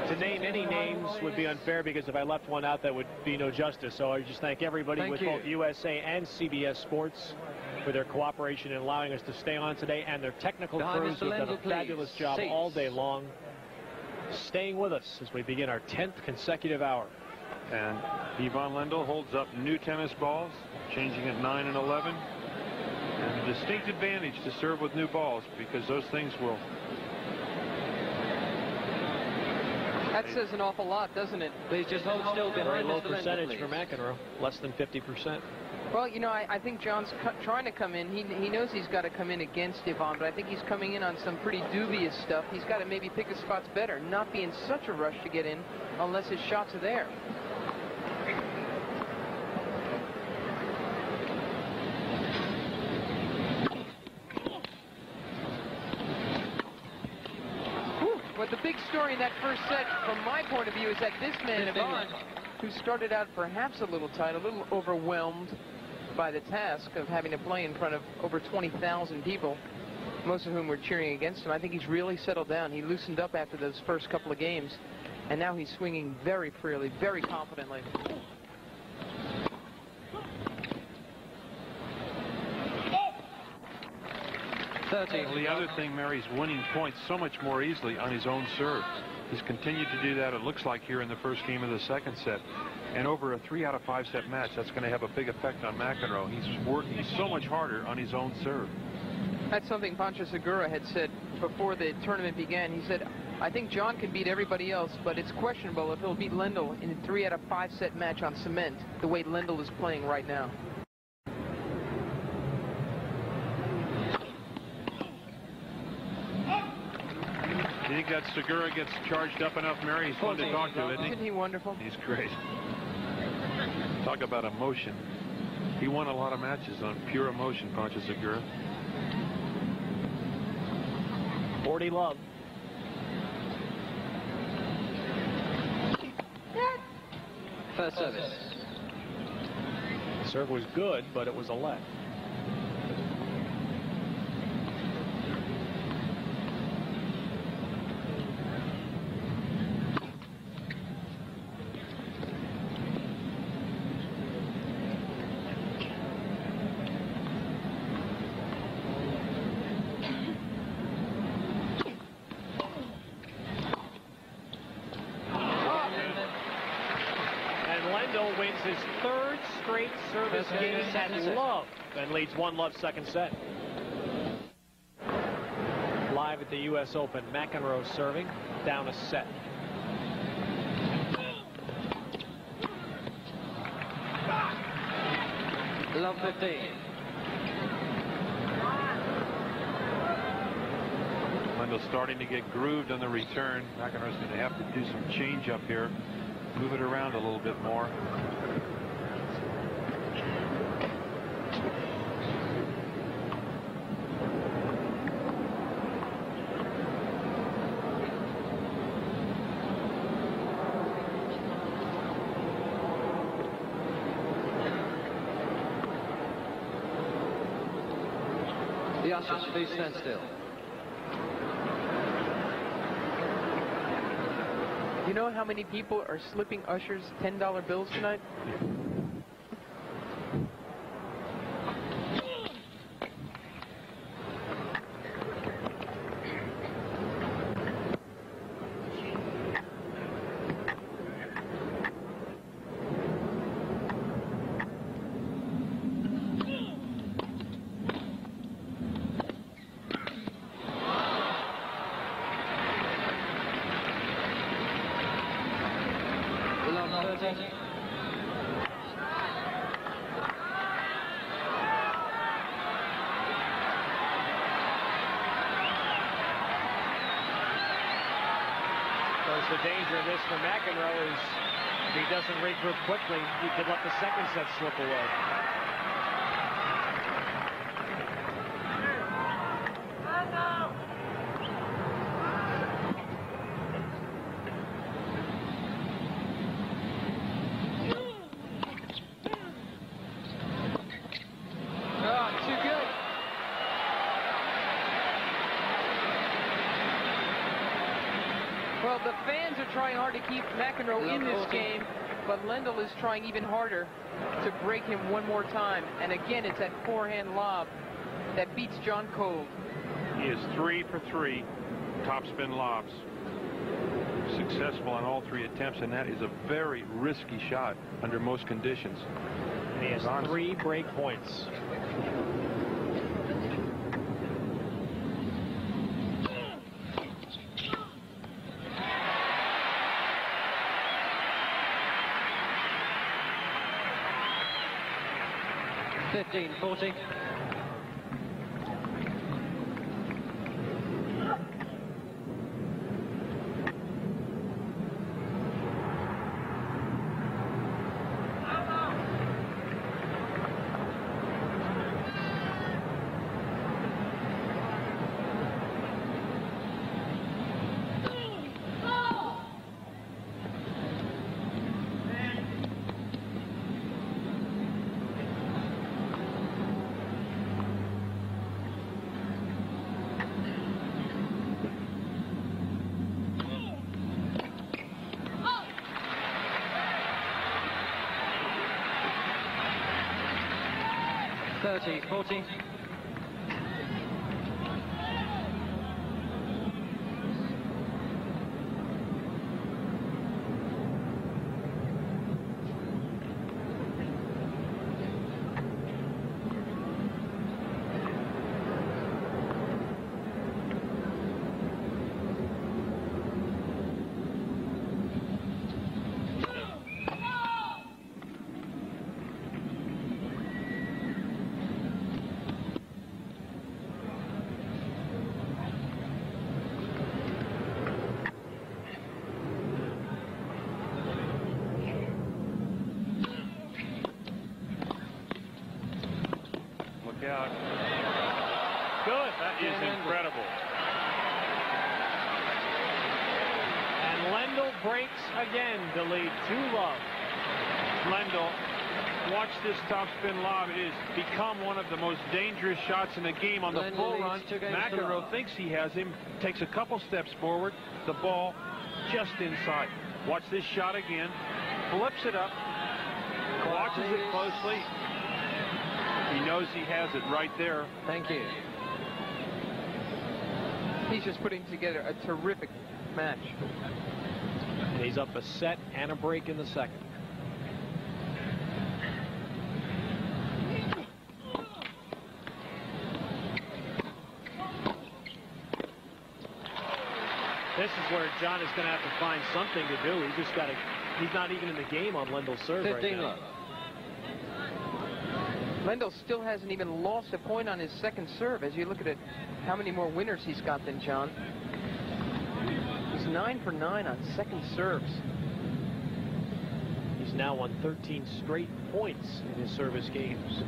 To name any names would be unfair, because if I left one out, that would be no justice. So I just thank everybody with both USA and CBS Sports for their cooperation in allowing us to stay on today, and their technical crews who have done a fabulous job all day long, staying with us as we begin our 10th consecutive hour. And Ivan Lendl holds up new tennis balls, changing at 9 and 11. And a distinct advantage to serve with new balls, because those things will... That says an awful lot, doesn't it? Please just hold still behind Very low Mr. Lendl, percentage please. for McEnroe, less than 50%. Well, you know, I think John's trying to come in. He knows he's got to come in against Ivan, but I think he's coming in on some pretty dubious stuff. He's got to maybe pick his spots better, not be in such a rush to get in unless his shots are there. But the big story in that first set, from my point of view, is that this man, Ivan, who started out perhaps a little tight, a little overwhelmed by the task of having to play in front of over 20,000 people, most of whom were cheering against him. I think he's really settled down. He loosened up after those first couple of games, and now he's swinging very freely, very confidently. Well, the other thing, Mary's winning points so much more easily on his own serve. He's continued to do that, it looks like, here in the first game of the second set. And over a 3 out of 5 set match, that's going to have a big effect on McEnroe. He's working so much harder on his own serve. That's something Pancho Segura had said before the tournament began. He said, I think John can beat everybody else, but it's questionable if he'll beat Lendl in a 3 out of 5 set match on cement, the way Lendl is playing right now. Do you think that Segura gets charged up enough, Mary? He's fun to talk to, isn't he? Isn't he wonderful? He's great. Talk about emotion. He won a lot of matches on pure emotion, Pancho Segura. 40 love. First service. The serve was good, but it was a let. Wins his 3rd straight service game at love and leads 1-love second set. Live at the U.S. Open, McEnroe serving, down a set. Love 15. Lendl starting to get grooved on the return. McEnroe's going to have to do some change up here. Move it around a little bit more. The ushers, please stand still. You know how many people are slipping ushers $10 bills tonight? The danger of this for McEnroe is if he doesn't regroup quickly, he could let the second set slip away. Well, the fans are trying hard to keep McEnroe in this game, but Lendl is trying even harder to break him one more time. And again, it's that forehand lob that beats John cold. He is 3 for 3 topspin lobs. Successful on all 3 attempts, and that is a very risky shot under most conditions. And he has 3 break points. $15-14. $30-14. Out. Good. That is incredible. And Lendl breaks again to lead 2-love. Lendl, watch this topspin lob. It has become one of the most dangerous shots in the game on the full run. McEnroe thinks he has him, takes a couple steps forward, the ball just inside. Watch this shot again, flips it up, watches it closely. He knows he has it right there. Thank you. He's just putting together a terrific match. And he's up a set and a break in the second. This is where John is going to have to find something to do. He's just got to. He's not even in the game on Lendl's serve right now. Lendl still hasn't even lost a point on his second serve. As you look at it, how many more winners he's got than John. He's 9 for 9 on second serves. He's now won 13 straight points in his service games.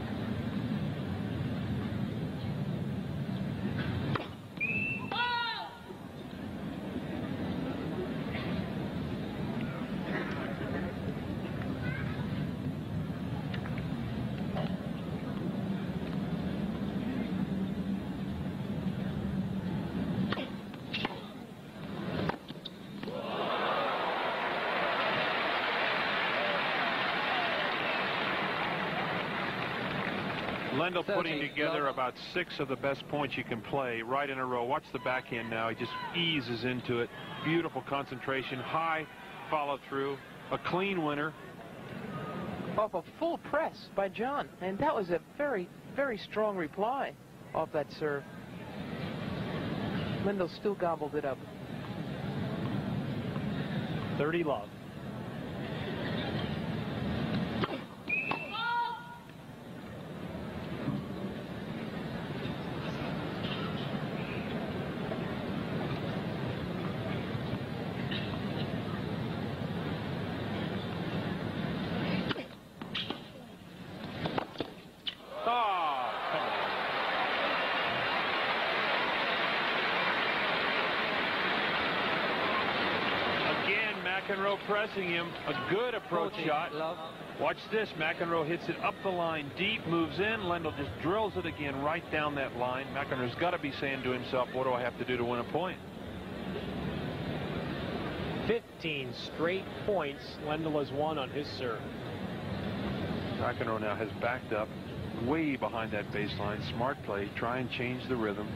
Lendl putting together about 6 of the best points you can play right in a row. Watch the backhand now. He just eases into it. Beautiful concentration, high follow through, a clean winner. Off a full press by John, and that was a very, very strong reply off that serve. Lendl still gobbled it up. 30-love. McEnroe pressing him, a good approach shot. Watch this, McEnroe hits it up the line deep, moves in, Lendl just drills it again right down that line. McEnroe's got to be saying to himself, what do I have to do to win a point? 15 straight points Lendl has won on his serve. McEnroe now has backed up way behind that baseline. Smart play. Try and change the rhythm.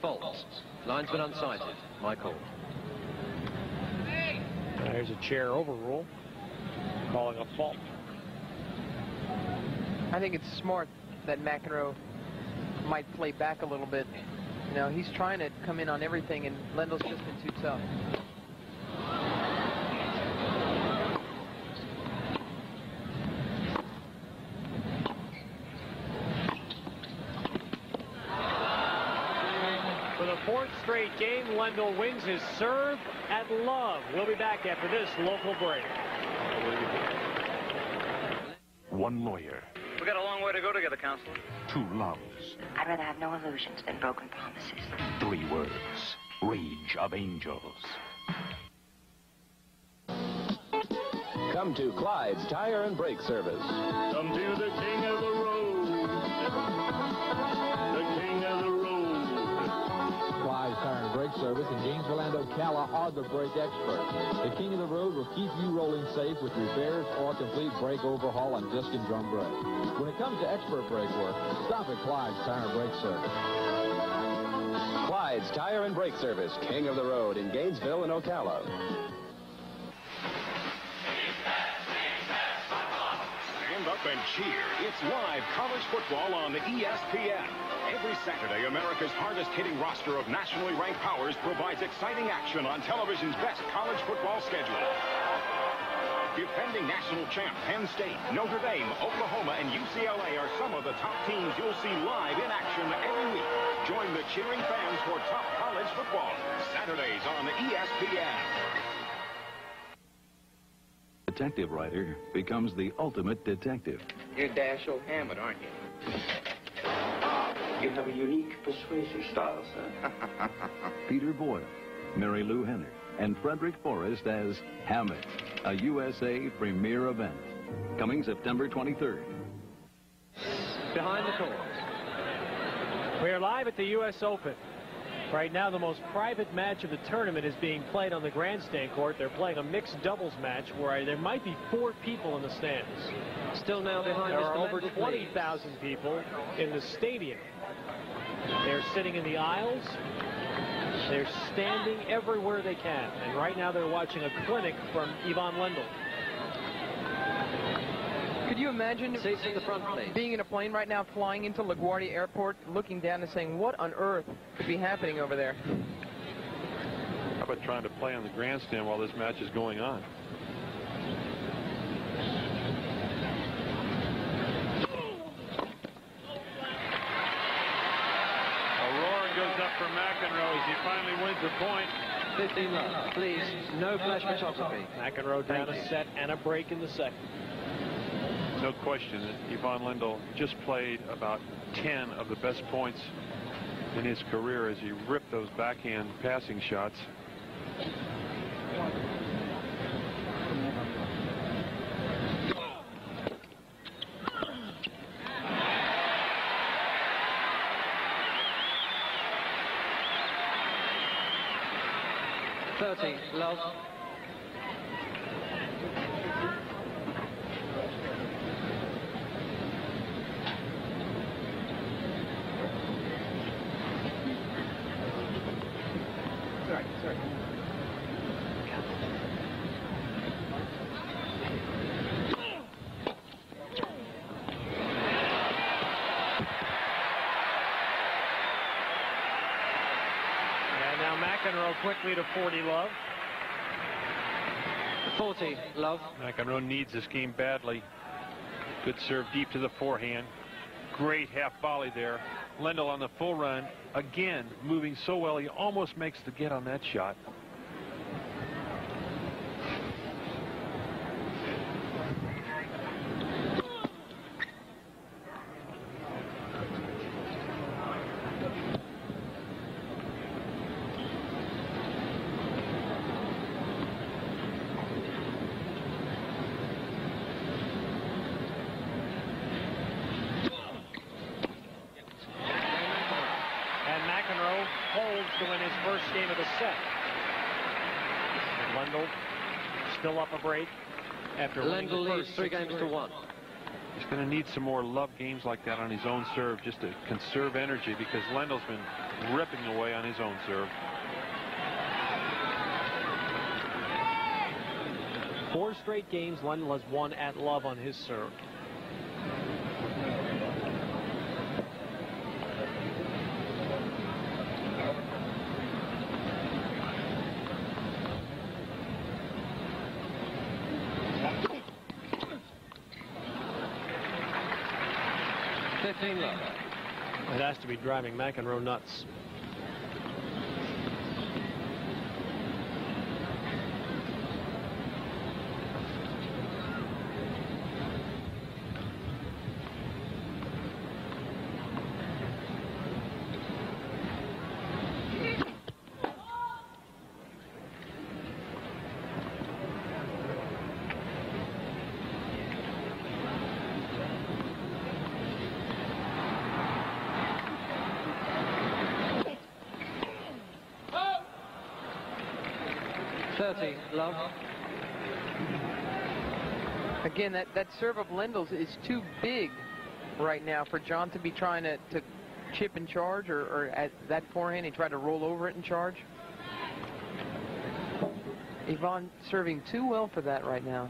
Fault. Linesman unsighted. My call. There's a chair overrule. Calling a fault. I think it's smart that McEnroe might play back a little bit. You know, he's trying to come in on everything, and Lendl's just been too tough. For the fourth straight game, Lendl wins his serve at love. We'll be back after this local break. One lawyer. We got a long way to go together, counselor. 2 loves. I'd rather have no illusions than broken promises. 3 words. Rage of angels. Come to Clyde's Tire and Brake Service. Come to the king of the road. The king of the road. Clyde's Tire and Brake Service in Gainesville and Ocala are the brake experts. The king of the road will keep you rolling safe with repairs or complete brake overhaul on disc and drum brakes. When it comes to expert brake work, stop at Clyde's Tire and Brake Service. Clyde's Tire and Brake Service, king of the road in Gainesville and Ocala. Stand up and cheer. It's live college football on ESPN. Every Saturday, America's hardest-hitting roster of nationally ranked powers provides exciting action on television's best college football schedule. Defending national champ Penn State, Notre Dame, Oklahoma, and UCLA are some of the top teams you'll see live in action every week. Join the cheering fans for top college football. Saturdays on ESPN. Detective writer becomes the ultimate detective. You're Dashiell Hammett, aren't you? You have a unique persuasive style, sir. Peter Boyle, Mary Lou Henner, and Frederick Forrest as Hammett, a USA premiere event. Coming September 23rd. Behind the court. We are live at the U.S. Open. Right now, the most private match of the tournament is being played on the grandstand court. They're playing a mixed doubles match where there might be 4 people in the stands. Still now behind there Mr. are over Lendl, 20,000 people in the stadium. They're sitting in the aisles. They're standing everywhere they can. And right now they're watching a clinic from Ivan Lendl. Could you imagine being in a plane right now, flying into LaGuardia Airport, looking down and saying, what on earth could be happening over there? How about trying to play on the grandstand while this match is going on? Goes up for McEnroe as he finally wins the point. 15 love, please. No flash photography. McEnroe down a set and a break in the second. No question that Ivan Lendl just played about 10 of the best points in his career as he ripped those backhand passing shots. Love. Sorry. And now McEnroe quickly to 40 love. 40 love. McEnroe needs this game badly. Good serve deep to the forehand. Great half volley there. Lendl on the full run. Again, moving so well, he almost makes the get on that shot. To win his first game of the set. Lendl still up a break after Lendl leads 3 games to 1. He's going to need some more love games like that on his own serve just to conserve energy, because Lendl's been ripping away on his own serve. 4 straight games Lendl has won at love on his serve. It has to be driving McEnroe nuts. Love. Again, that serve of Lendl's is too big right now for John to be trying to chip and charge, or at that forehand he tried to roll over it and charge. Ivan serving too well for that right now.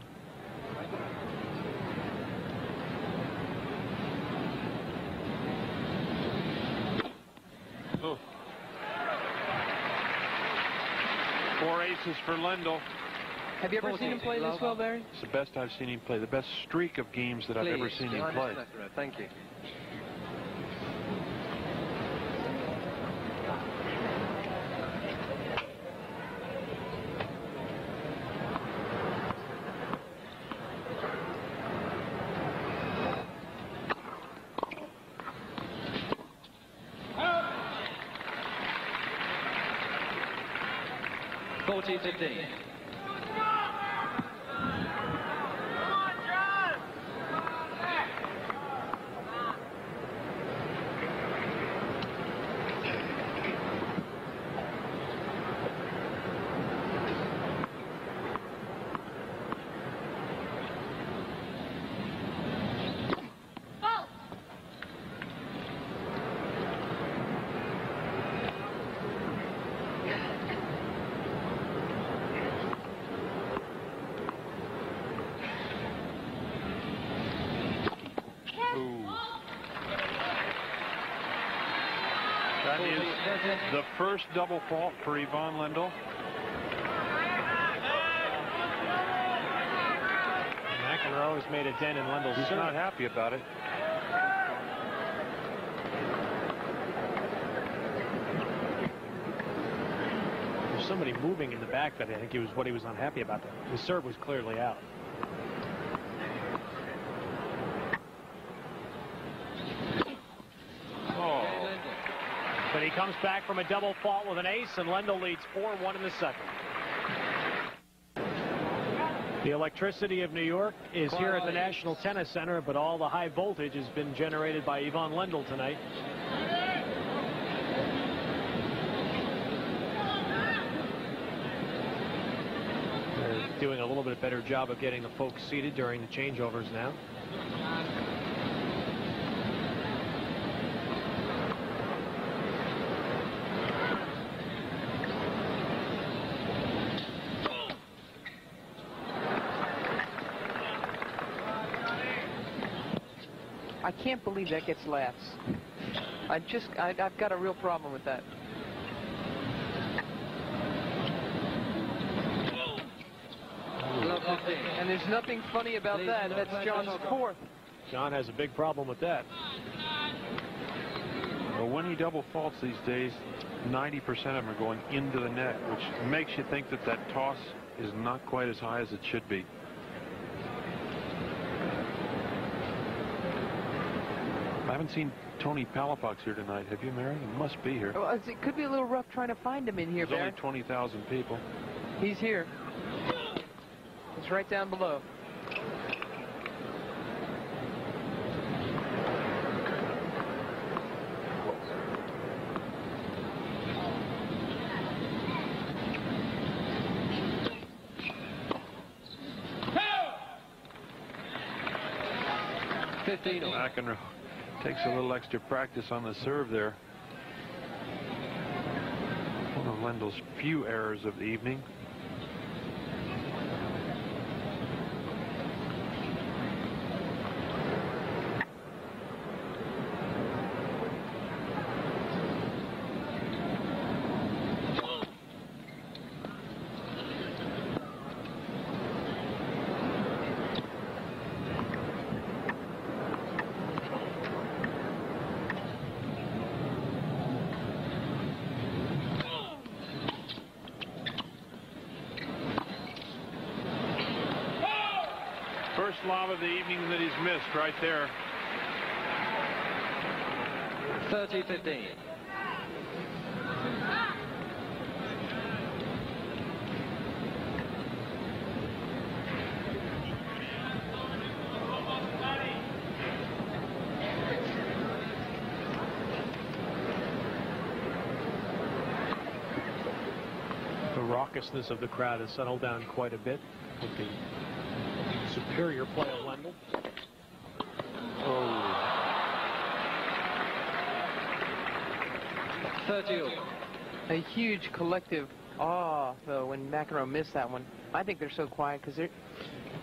Oh. 4 aces for Lendl. Have you ever seen him play this well, Barry? It's the best I've seen him play. The best streak of games that I've ever seen him play. Thank you. That is the first double fault for Ivan Lendl. McEnroe has made a dent in Lendl's serve. He's not happy about it. There's somebody moving in the back that I think he was unhappy about. The serve was clearly out. But he comes back from a double fault with an ace, and Lendl leads 4-1 in the second. The electricity of New York is here at the National Tennis Center, but all the high voltage has been generated by Ivan Lendl tonight. They're doing a little bit better job of getting the folks seated during the changeovers now. I can't believe that gets laughs. I've got a real problem with that. And there's nothing funny about that. That's John's 4th. John has a big problem with that. Well, when he double faults these days, 90% of them are going into the net, which makes you think that that toss is not quite as high as it should be. I haven't seen Tony Palafox here tonight. Have you, Mary? He must be here. Well, it could be a little rough trying to find him in here, There's Barry. only 20,000 people. He's here. It's right down below. 15 all. McEnroe takes a little extra practice on the serve there. One of Lendl's few errors of the evening. First lob of the evening that he's missed right there. 30-15. The raucousness of the crowd has settled down quite a bit with the superior play of Lendl. Oh. 30 all. A huge collective awe, though, when McEnroe missed that one. I think they're so quiet because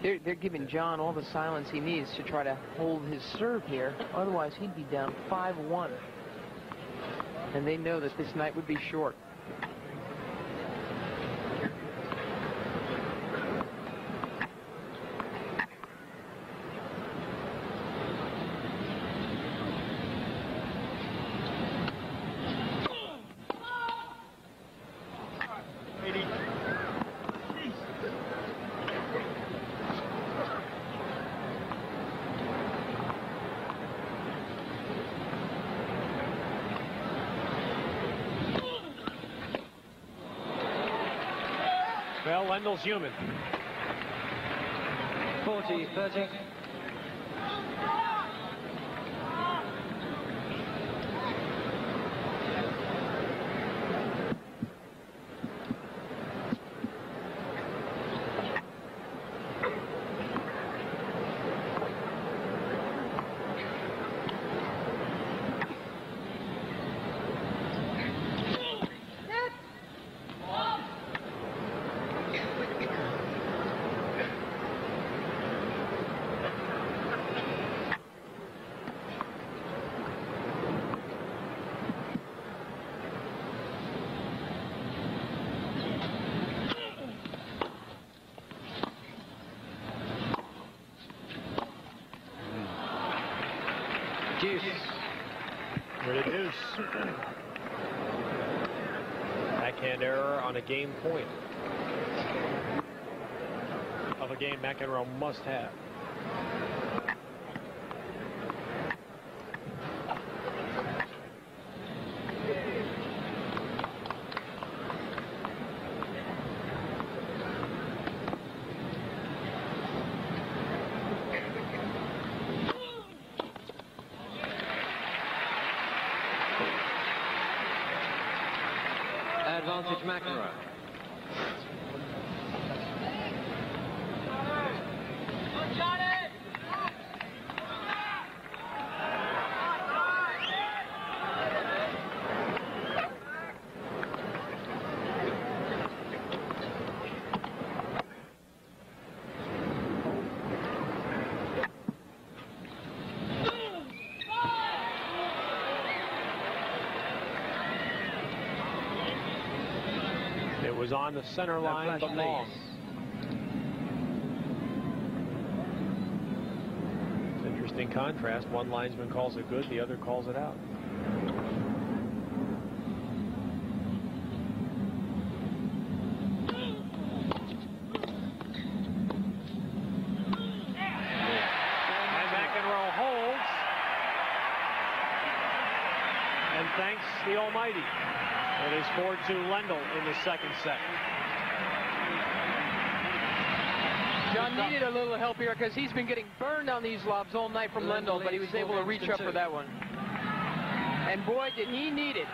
they're giving John all the silence he needs to try to hold his serve here. Otherwise, he'd be down 5-1. And they know that this night would be short. Well, Lendl's human. 40-30. Deuce. With a deuce. Backhand error on a game point of a game McEnroe must have. Advantage McEnroe. It was on the center line, but long. It's an interesting contrast. One linesman calls it good, the other calls it out. And McEnroe holds. And thanks the Almighty. It is 4-2 Lendl in the second set. John needed a little help here because he's been getting burned on these lobs all night from Lendl, but he was able to reach up for that one. And boy, did he need it.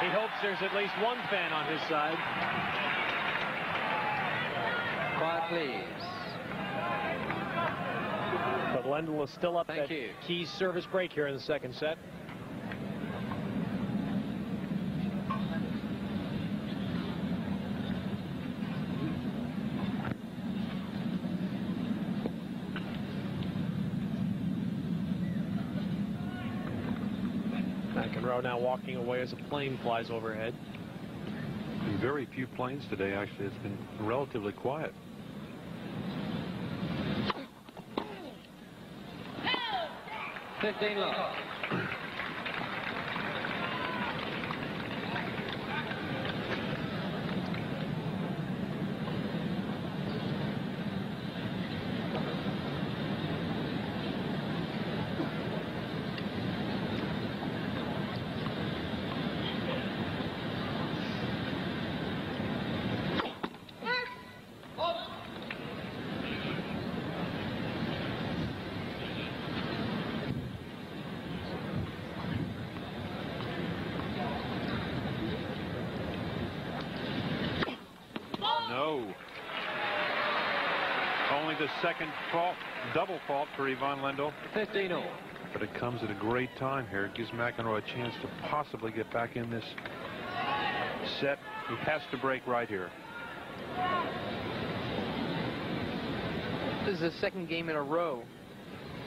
He hopes there's at least one fan on his side. Quiet, please. But Lendl is still up at key service break here in the second set. McEnroe now walking away as a plane flies overhead. Very few planes today, actually. It's been relatively quiet. The second fault, double fault for Ivan Lendl. 15-0. But it comes at a great time here. It gives McEnroe a chance to possibly get back in this set. He has to break right here. This is the second game in a row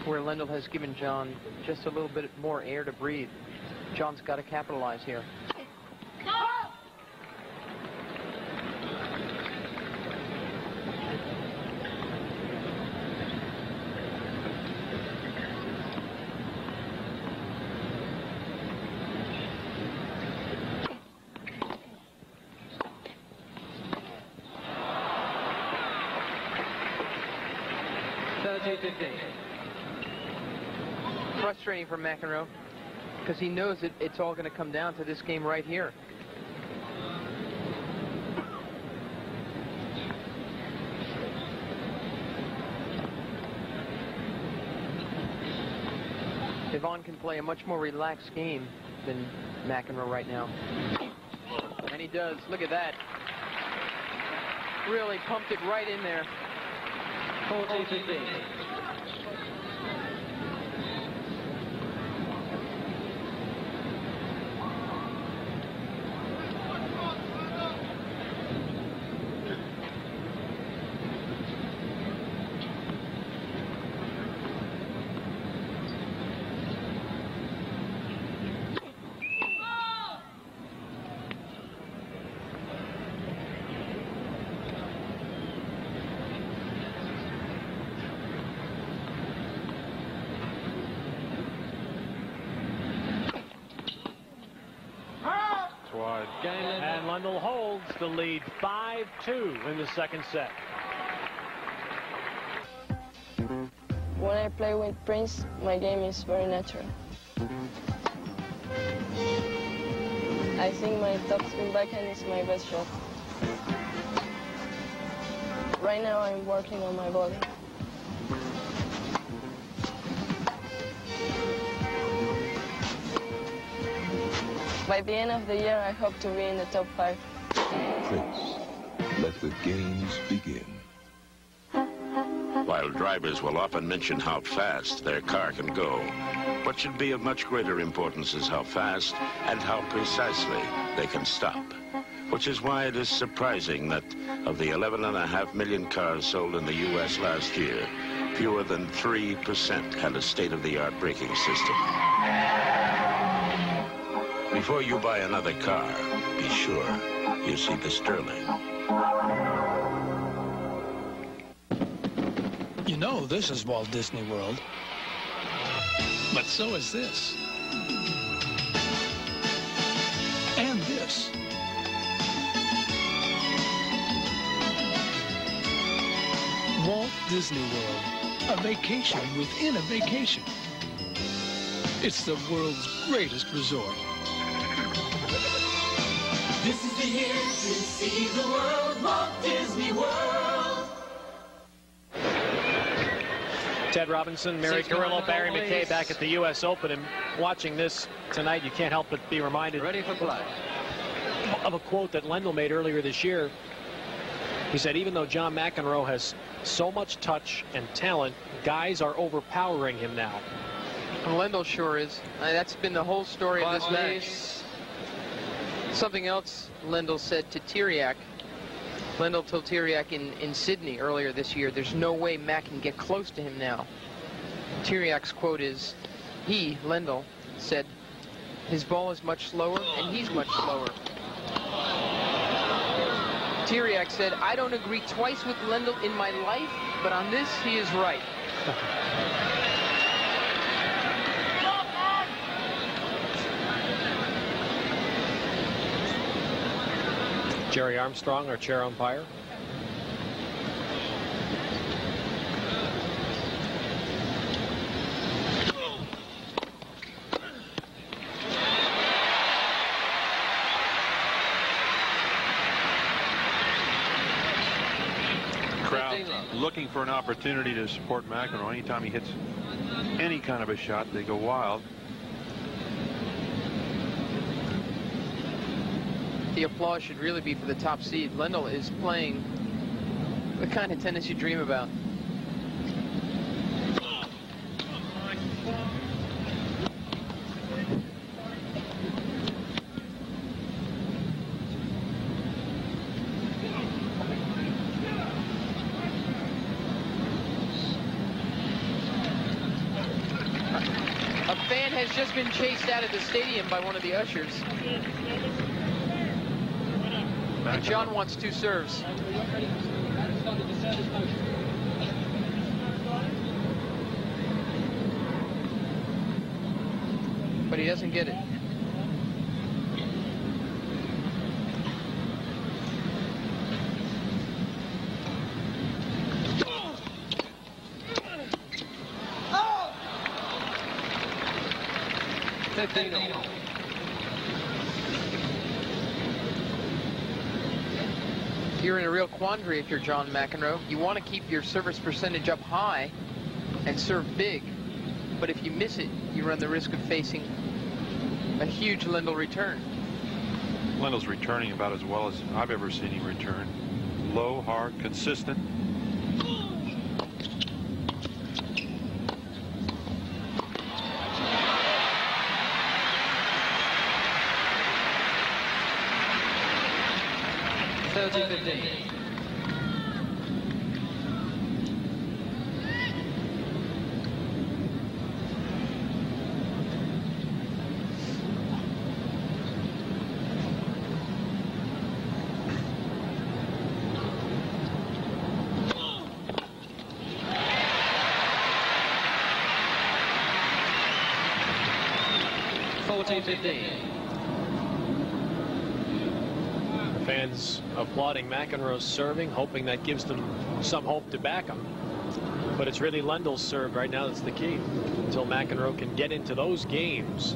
where Lendl has given John just a little bit more air to breathe. John's got to capitalize here. Frustrating for McEnroe because he knows that it's all going to come down to this game right here. Ivan can play a much more relaxed game than McEnroe right now. And he does. Look at that. Really pumped it right in there. 14-15. And Lendl holds the lead 5-2 in the second set. When I play with Prince, my game is very natural. I think my topspin backhand is my best shot. Right now I'm working on my volley. By the end of the year, I hope to be in the top 5. Prince, let the games begin. While drivers will often mention how fast their car can go, what should be of much greater importance is how fast and how precisely they can stop. Which is why it is surprising that of the 11.5 million cars sold in the U.S. last year, fewer than 3% had a state-of-the-art braking system. Before you buy another car, be sure you see the Sterling. You know, this is Walt Disney World. But so is this. And this. Walt Disney World. A vacation within a vacation. It's the world's greatest resort. This is the year to see the world, Walt Disney World. Ted Robinson, Mary Carrillo, Barry McKay back at the U.S. Open, and watching this tonight, you can't help but be reminded of a quote that Lendl made earlier this year. He said, even though John McEnroe has So much touch and talent. Guys are overpowering him now. And Lendl sure is. That's been the whole story of this match. Something else Lendl said to Tiriac. Lendl told Tiriac in Sydney earlier this year, there's no way Mac can get close to him now. Tiriac's quote is, he, Lendl, said, his ball is much slower and he's much slower. Tiriac said, I don't agree twice with Lendl in my life, but on this he is right. Jerry Armstrong, our chair umpire. Crowd looking for an opportunity to support McEnroe. Anytime he hits any kind of a shot, they go wild. The applause should really be for the top seed. Lendl is playing the kind of tennis you dream about. A fan has just been chased out of the stadium by one of the ushers. And John wants 2 serves. But he doesn't get it. You're in a real quandary if you're John McEnroe. You want to keep your service percentage up high and serve big, but if you miss it, you run the risk of facing a huge Lendl return. Lendl's returning about as well as I've ever seen him return. Low, hard, consistent. Fans applauding McEnroe's serving, hoping that gives them some hope to back him. But it's really Lendl's serve right now that's the key. Until McEnroe can get into those games,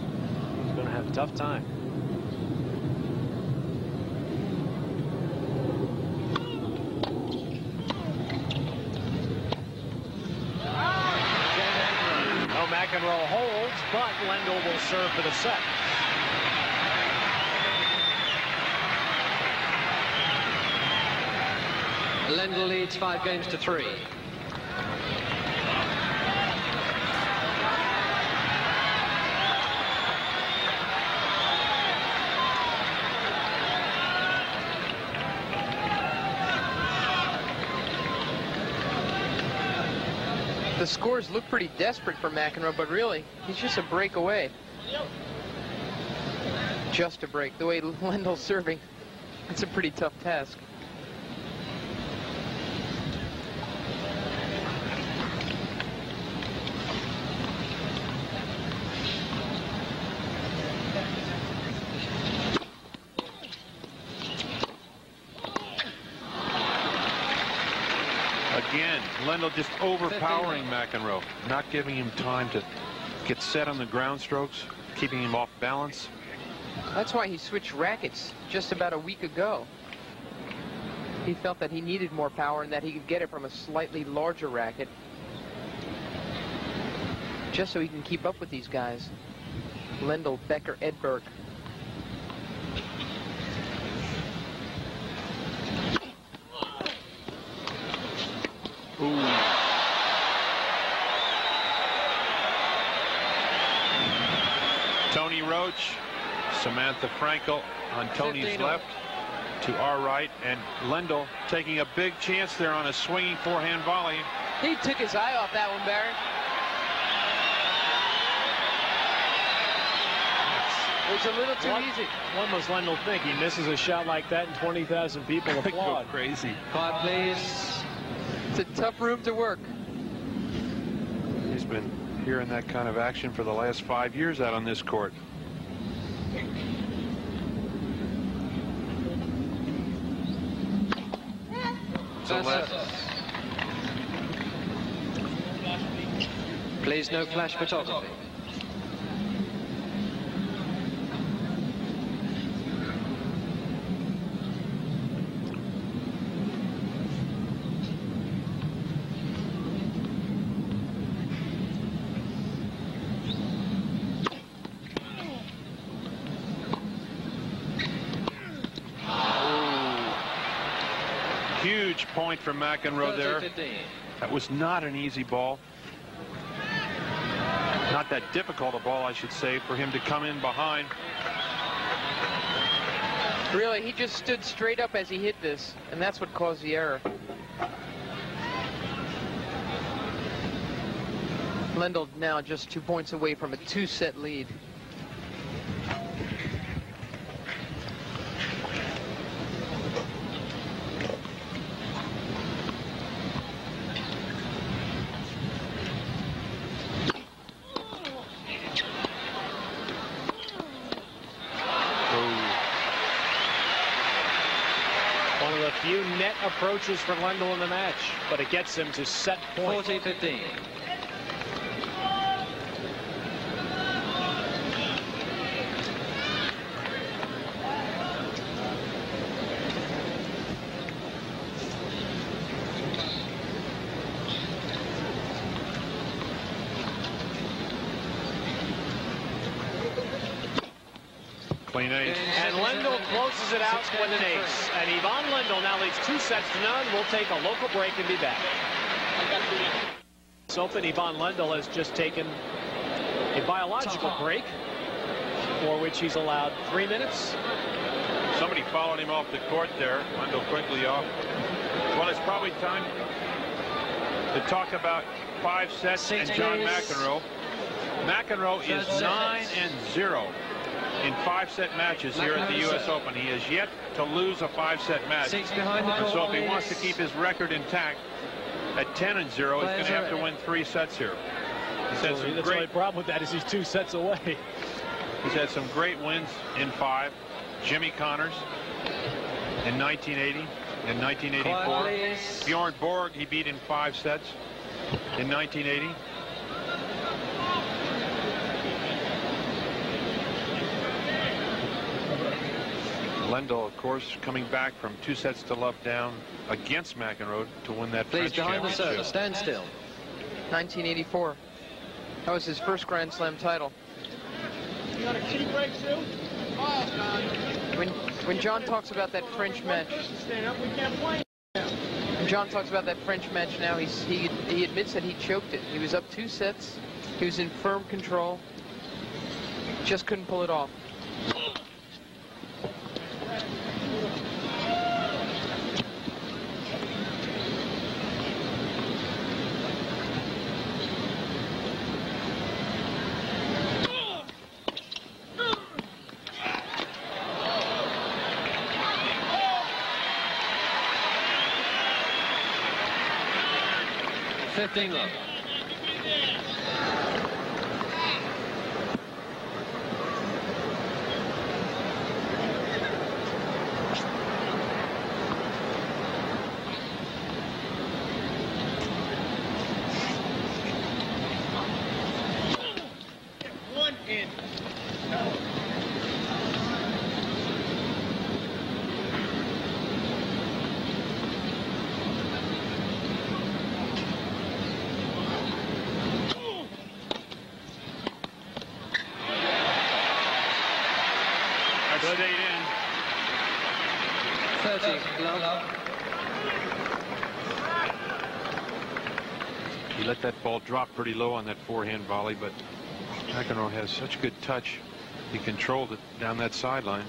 he's going to have a tough time. No, McEnroe holds, but Lendl will serve for the set. Lendl leads 5 games to 3. The scores look pretty desperate for McEnroe, but really, he's just a break away. Just a break. The way Lendl's serving, it's a pretty tough task. Again, Lendl just overpowering McEnroe, not giving him time to get set on the ground strokes, keeping him off balance. That's why he switched rackets just about a week ago. He felt that he needed more power and that he could get it from a slightly larger racket, just so he can keep up with these guys. Lendl, Becker, Edberg. Ooh. Tony Roach, Samantha Frankel on Tony's left to our right, and Lendl taking a big chance there on a swinging forehand volley. He took his eye off that one, Barry. It was a little too easy. One must Lendl think he misses a shot like that and 20,000 people applaud. Go crazy. Quiet, please. It's a tough room to work. He's been hearing that kind of action for the last 5 years out on this court. Please, no flash photography. Huge point from McEnroe there. That was not an easy ball. Not that difficult a ball, I should say, for him to come in behind. Really, he just stood straight up as he hit this, and that's what caused the error. Lendl now just 2 points away from a 2-set lead. Few net approaches for Lendl in the match, but it gets him to set point. 40-15. Clean ace. And Lendl closes it out with an ace. And Ivan Lendl now leads 2 sets to none. We'll take a local break and be back. Open, Ivan Lendl has just taken a biological break, for which he's allowed 3 minutes. Somebody followed him off the court there. Lendl quickly off. Well, it's probably time to talk about 5 sets and John McEnroe. McEnroe is 9-0 in 5-set matches here at the U.S. Open. He has yet to lose a 5-set match. And so if he wants to keep his record intact at 10-0, he's going to have to win 3 sets here. He's had some the only problem with that is he's 2 sets away. He's had some great wins in 5. Jimmy Connors in 1980 and 1984. Bjorn Borg he beat in 5 sets in 1980. Lendl, of course, coming back from 2 sets to love down against McEnroe to win that French championship. Behind the serve, stand still. 1984. That was his first Grand Slam title. You got a key break, Sue? When John talks about that French match, when John talks about that French match now, he admits that he choked it. He was up 2 sets. He was in firm control. Just couldn't pull it off. Love. One in. Stayed in. 30, love. He let that ball drop pretty low on that forehand volley, but McEnroe has such good touch. He controlled it down that sideline.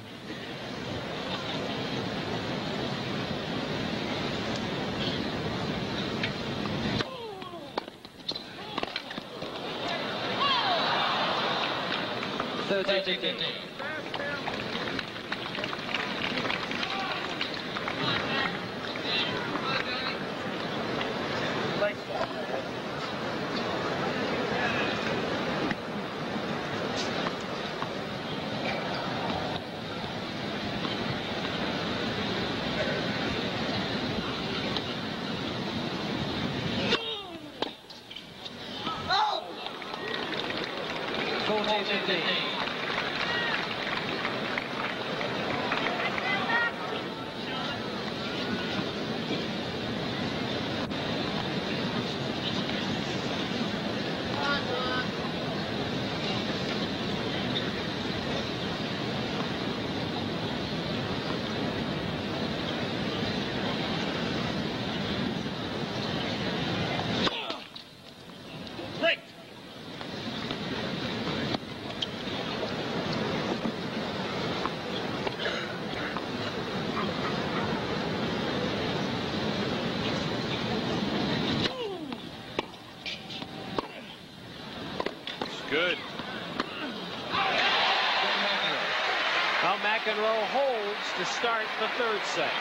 Good. Well, McEnroe holds to start the third set.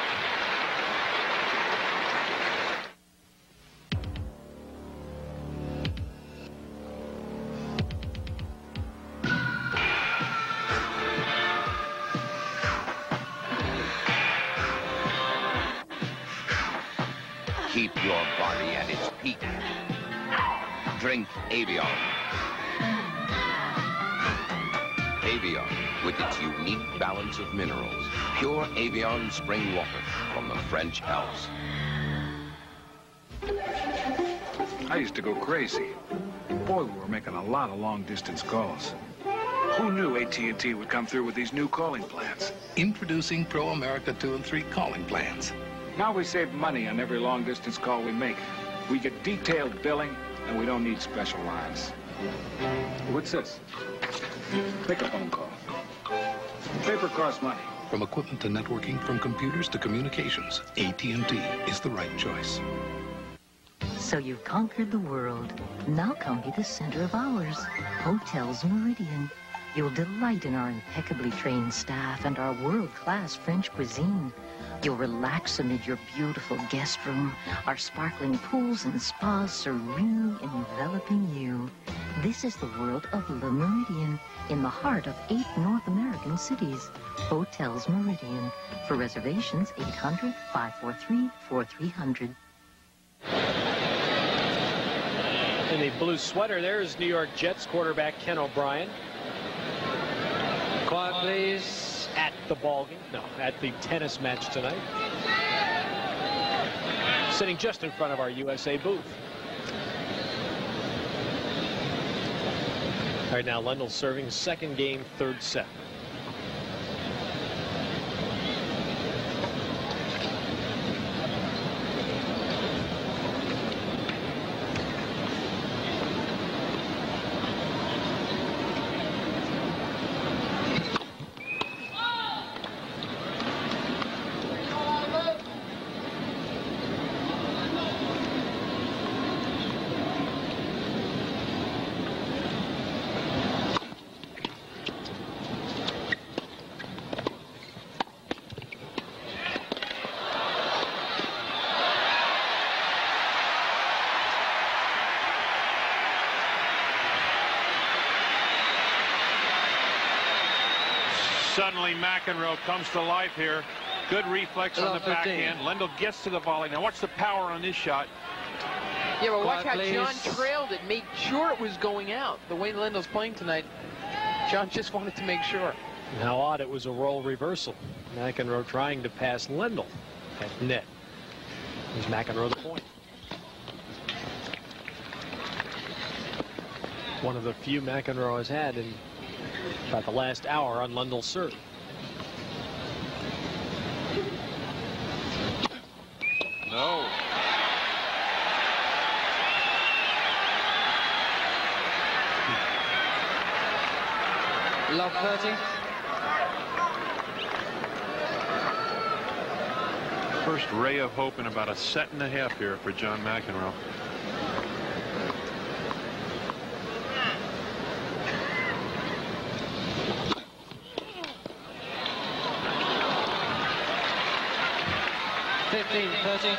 Keep your body at its peak. Drink Avion. Avion, with its unique balance of minerals. Pure Avion spring water from the French Alps. I used to go crazy. Boy, we were making a lot of long-distance calls. Who knew AT&T would come through with these new calling plans? Introducing Pro America 2 and 3 calling plans. Now we save money on every long-distance call we make. We get detailed billing, and we don't need special lines. What's this? Make a phone call. Paper costs money. From equipment to networking, from computers to communications, AT&T is the right choice. So you've conquered the world. Now come be the center of ours. Hotels Meridian. You'll delight in our impeccably trained staff and our world-class French cuisine. You'll relax amid your beautiful guest room, our sparkling pools and spas serenely enveloping you. This is the world of Le Meridian, in the heart of 8 North American cities. Hotels Meridian. For reservations, 800-543-4300. In the blue sweater, there's New York Jets quarterback Ken O'Brien. Quiet, please. At the ballgame. No, at the tennis match tonight. Sitting just in front of our USA booth. All right, now Lendl serving second game, third set. Suddenly McEnroe comes to life here. Good reflex on the backhand. Lendl gets to the volley. Now watch the power on this shot. Yeah, but watch how John trailed it, made sure it was going out. The way Lendl's playing tonight, John just wanted to make sure. And how odd it was a role reversal. McEnroe trying to pass Lendl at net. Here's McEnroe the point. One of the few McEnroe has had in about the last hour on Lendl's serve. No. Love 30. First ray of hope in about a set and a half here for John McEnroe. $15-30.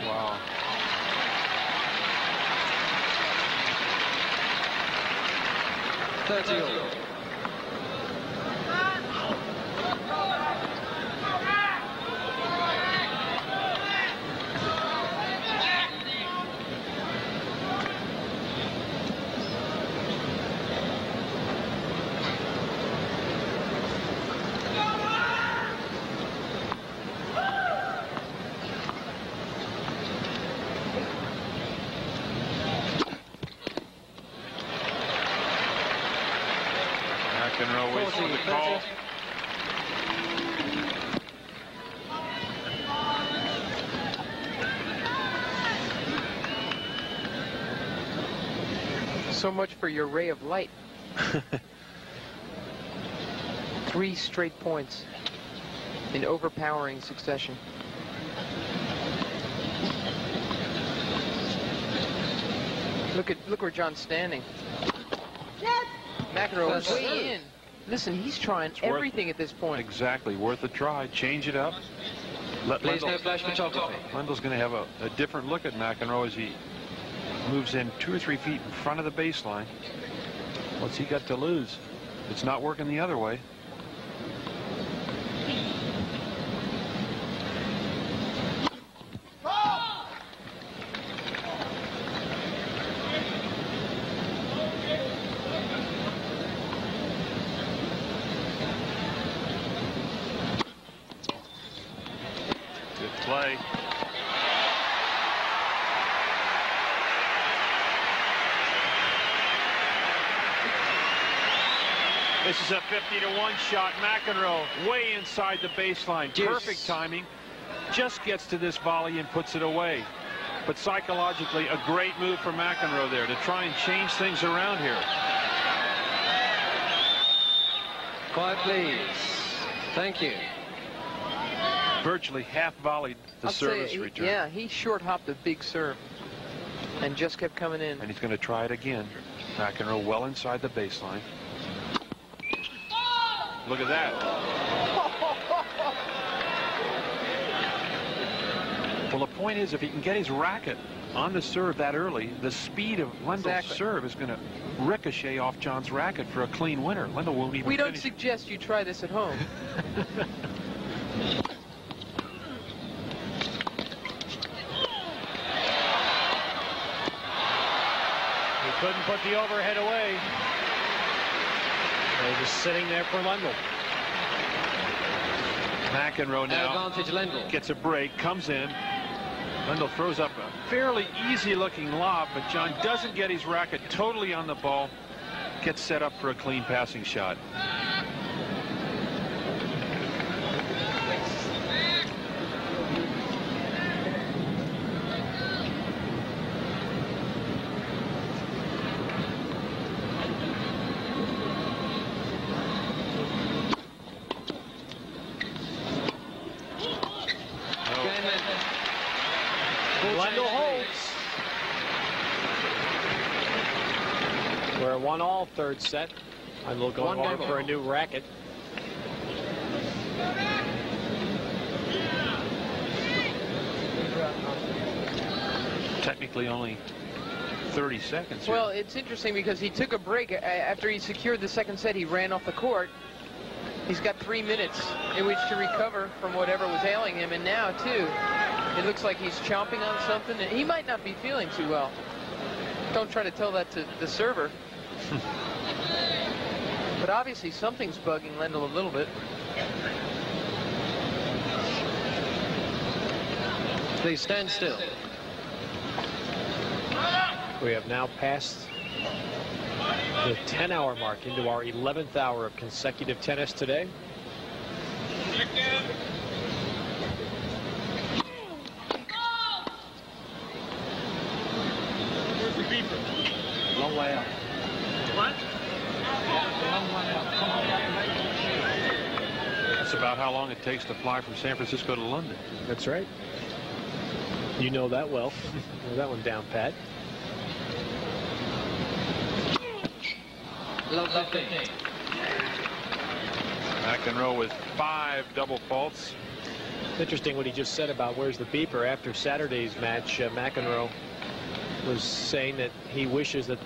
Wow. McEnroe waits for the call. So much for your ray of light. 3 straight points in overpowering succession. Look where John's standing. McEnroe is way in. Listen, he's trying everything at this point. Exactly, worth a try. Change it up. Let Please no flash photography. Lendl's going to have a different look at McEnroe as he moves in 2 or 3 feet in front of the baseline. What's he got to lose? It's not working the other way. Play. This is a 50-1 shot. McEnroe way inside the baseline. Perfect timing. Just gets to this volley and puts it away. But psychologically, a great move for McEnroe there to try and change things around here. Quiet, please. Thank you. Virtually half volleyed the service return. Yeah, he short hopped a big serve and just kept coming in. And he's going to try it again. McEnroe well inside the baseline. Look at that. Well, the point is, if he can get his racket on the serve that early, the speed of Lendl's serve is going to ricochet off John's racket for a clean winner. Lendl won't even We don't suggest you try this at home. Couldn't put the overhead away. They're just sitting there for Lendl. McEnroe now advantage Lendl. Gets a break, comes in. Lendl throws up a fairly easy-looking lob, but John doesn't get his racket totally on the ball. Gets set up for a clean passing shot. Lendl holds. We're 1-1 third set. Lendl going over for a new racket. Technically only 30 seconds here. Well, it's interesting because he took a break after he secured the second set. He ran off the court He's got 3 minutes in which to recover from whatever was ailing him, and now, too, it looks like he's chomping on something, and he might not be feeling too well. Don't try to tell that to the server. But obviously something's bugging Lendl a little bit. Please stand still. We have now passed the 10-hour mark into our 11th hour of consecutive tennis today. Where's the beeper? Long way out. What? That's about how long it takes to fly from San Francisco to London. That's right. You know that well. Know that one down pat. Lovely. McEnroe with 5 double faults. It's interesting what he just said about where's the beeper. After Saturday's match, McEnroe was saying that he wishes that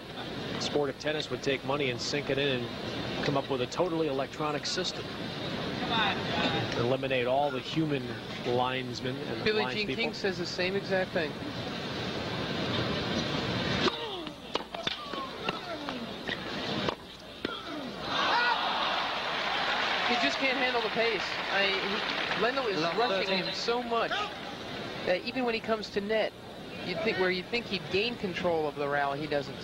the sport of tennis would take money and sink it in and come up with a totally electronic system. Eliminate all the human linesmen and Billie Jean King says the same exact thing. He just can't handle the pace. Lendl is rushing him so much that even when he comes to net, you'd think he'd gain control of the rally, he doesn't.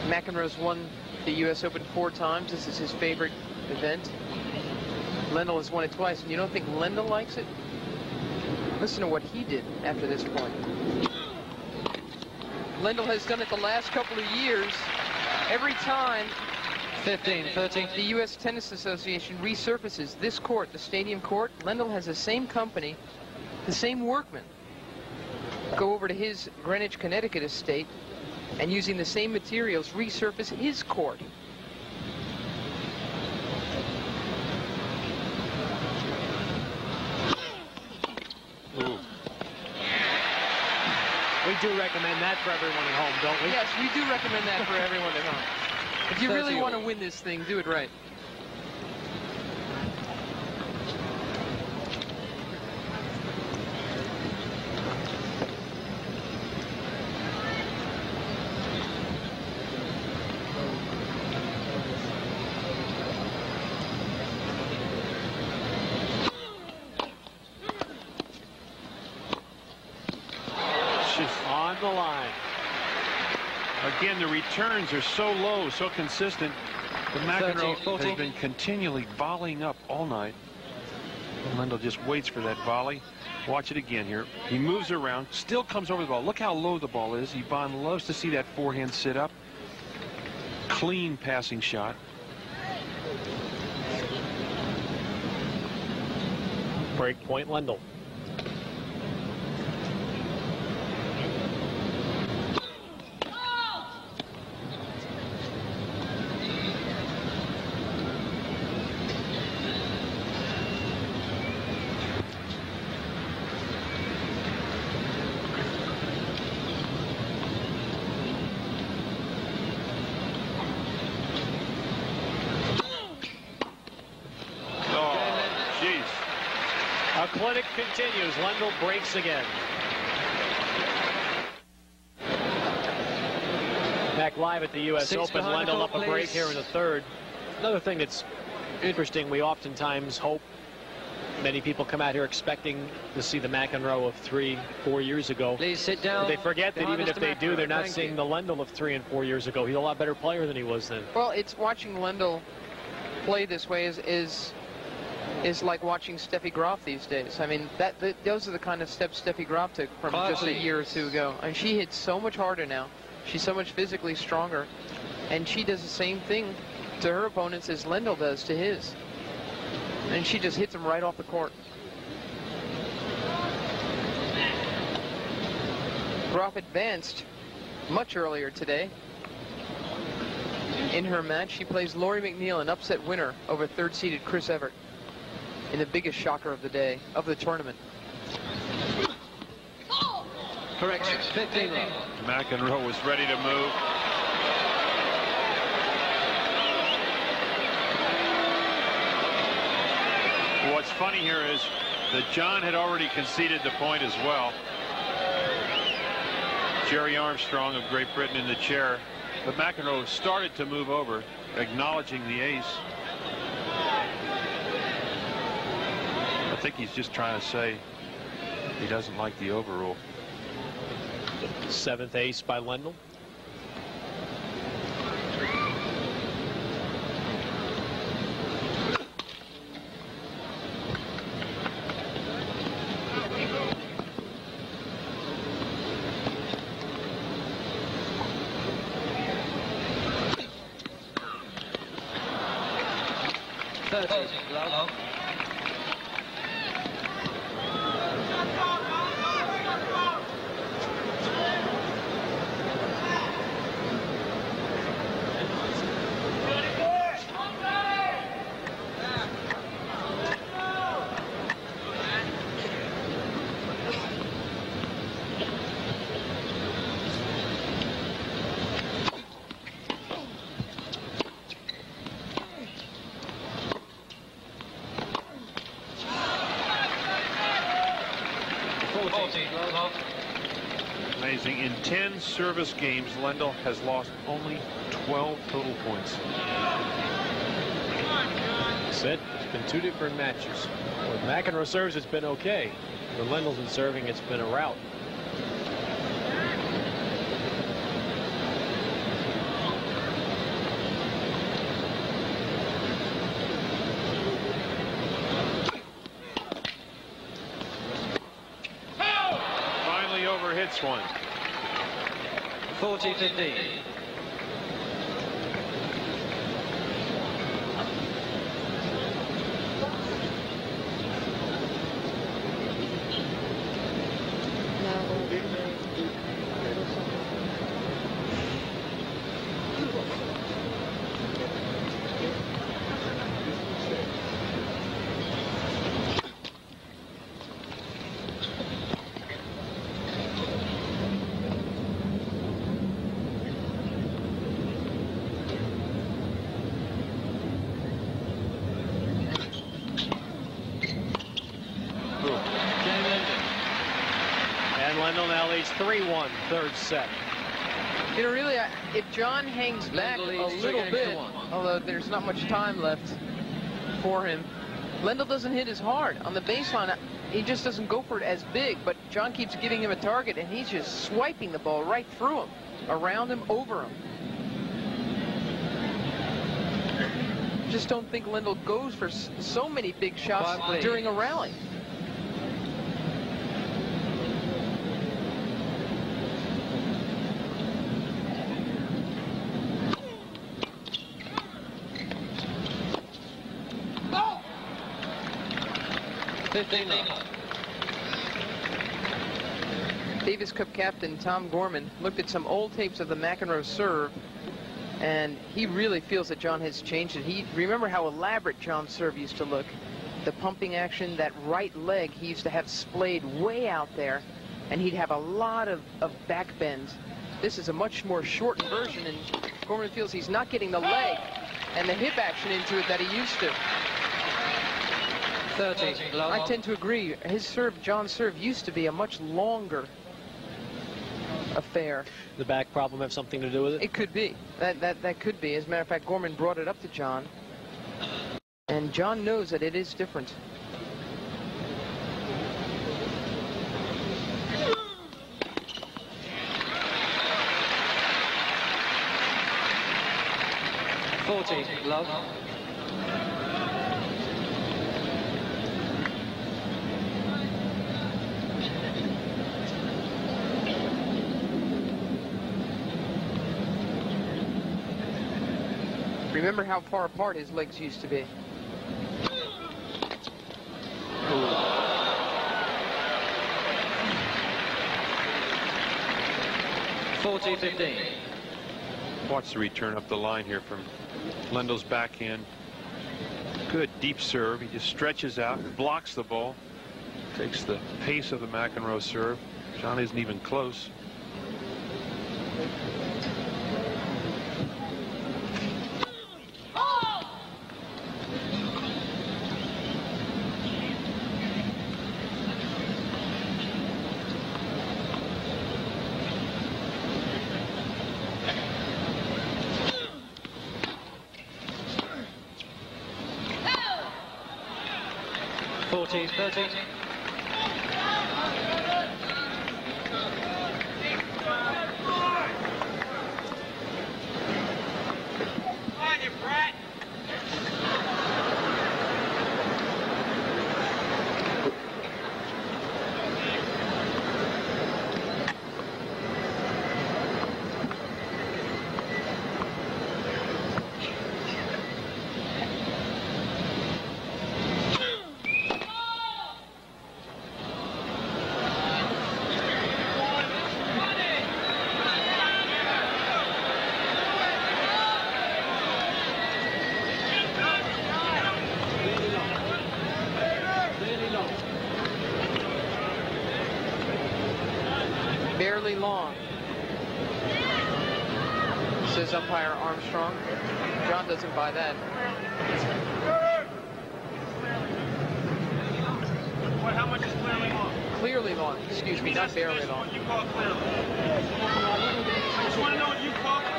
McEnroe's won the U.S. Open 4 times. This is his favorite event. Lendl has won it twice, and you don't think Lendl likes it? Listen to what he did after this point. Lendl has done it the last couple of years. Every time 15-13. the U.S. Tennis Association resurfaces this court, the stadium court, Lendl has the same company, the same workmen, go over to his Greenwich, Connecticut estate, and using the same materials resurface his court. Ooh. We do recommend that for everyone at home, don't we? Yes, we do recommend that for everyone at home. If you really want to win this thing, do it right. On the line. Again, the returns are so low, so consistent. The McEnroe 13-14. has been continually volleying up all night. And Lendl just waits for that volley. Watch it again here. He moves around, still comes over the ball. Look how low the ball is. Yvonne loves to see that forehand sit up. Clean passing shot. Break point, Lendl. Clinic continues. Lendl breaks again. Back live at the U.S. Open. Lendl up a break here in the third. Another thing that's interesting, we oftentimes hope, many people come out here expecting to see the McEnroe of 3-4 years ago. Please sit down. But they forget that even if they do, they're not seeing the Lendl of 3 and 4 years ago. He's a lot better player than he was then. Well, it's watching Lendl play this way is like watching Steffi Graf these days. I mean, those are the kind of steps Steffi Graf took from just a year or two ago. And she hits so much harder now. She's so much physically stronger. And she does the same thing to her opponents as Lendl does to his. And she just hits them right off the court. Graf advanced much earlier today. In her match, she plays Lori McNeil, an upset winner over third-seeded Chris Evert, in the biggest shocker of the day, of the tournament. Correction, 15 love. McEnroe was ready to move. What's funny here is that John had already conceded the point as well. Jerry Armstrong of Great Britain in the chair, but McEnroe started to move over, acknowledging the ace. I think he's just trying to say he doesn't like the overrule. 7th ace by Lendl. Love. Amazing. In 10 service games, Lendl has lost only 12 total points. Said it's been 2 different matches. With McEnroe serves, it's been okay. When Lendl's been serving, it's been a rout. Hits one. 40-15. Lendl now leads 3-1, third set. You know, really, if John hangs back a little bit, although there's not much time left for him, Lendl doesn't hit as hard. On the baseline, he just doesn't go for it as big, but John keeps giving him a target, and he's just swiping the ball right through him, around him, over him. Just don't think Lendl goes for so many big shots during a rally. Davis Cup captain Tom Gorman looked at some old tapes of the McEnroe serve, and he really feels that John has changed it. Remember how elaborate John's serve used to look. The pumping action, that right leg he used to have splayed way out there, and he'd have a lot of back bends. This is a much more shortened version, and Gorman feels he's not getting the leg and the hip action into it that he used to. 30. I tend to agree. His serve, John's serve, used to be a much longer affair. The back problem have something to do with it? It could be. That could be. As a matter of fact, Gorman brought it up to John. And John knows that it is different. Love. Remember how far apart his legs used to be. 40-15. Watch the return up the line here from Lendl's backhand. Good deep serve. He just stretches out, blocks the ball, takes the pace of the McEnroe serve. John isn't even close. Barely long, says umpire Armstrong. John doesn't buy that. How much is clearly long? Clearly long, excuse me, not barely long. You call clearly. I just want to know what you call clearly.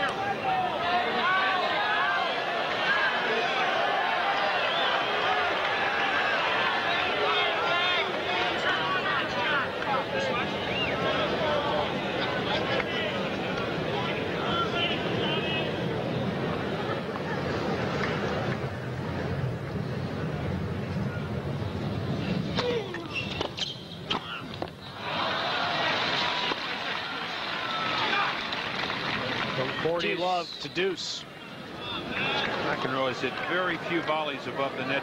Love to deuce. McEnroe has hit very few volleys above the net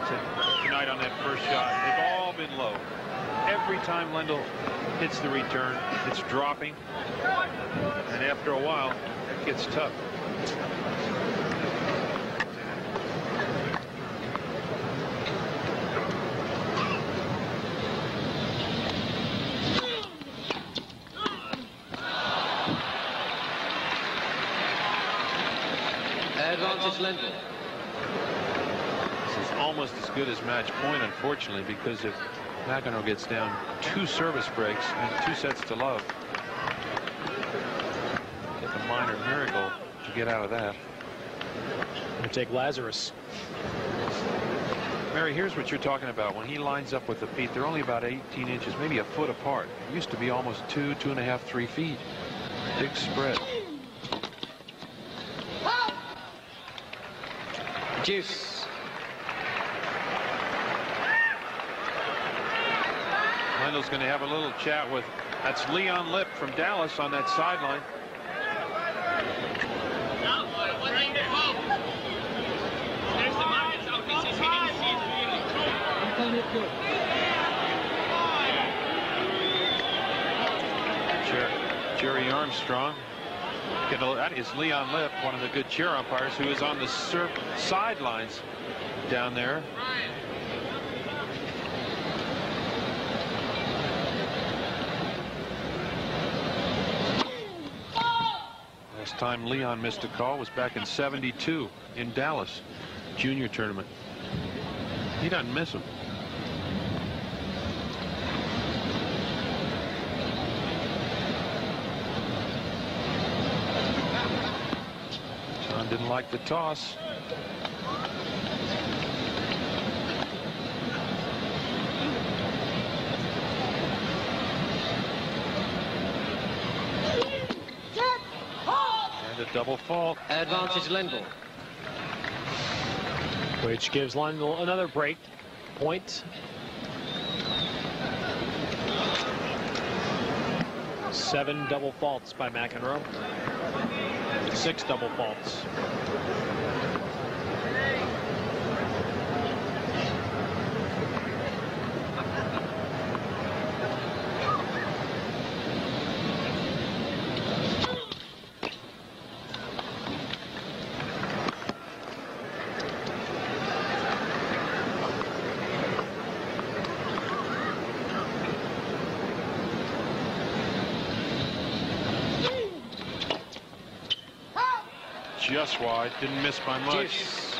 tonight on that first shot. They've all been low. Every time Lendl hits the return, it's dropping. And after a while, it gets tough. Advantage Lendl. This is almost as good as match point, unfortunately, because if McEnroe gets down 2 service breaks and 2 sets to love, get the minor miracle to get out of that. We'll take Lazarus. Mary, here's what you're talking about. When he lines up with the feet, they're only about 18 inches, maybe a foot apart. It used to be almost 2, 2.5, 3 feet. Big spread. Deuce. Lendl's going to have a little chat with, that's Leon Lip from Dallas on that sideline. Jerry Armstrong. That is Leon Lip, one of the good chair umpires, who is on the sidelines down there. Last time Leon missed a call was back in '72 in Dallas, junior tournament. He doesn't miss them. John didn't like the toss. And a double fault. Advantage Lendl. Which gives Lendl another break point. 7 double faults by McEnroe. 6 double faults. just wide. Didn't miss by much. Deuce.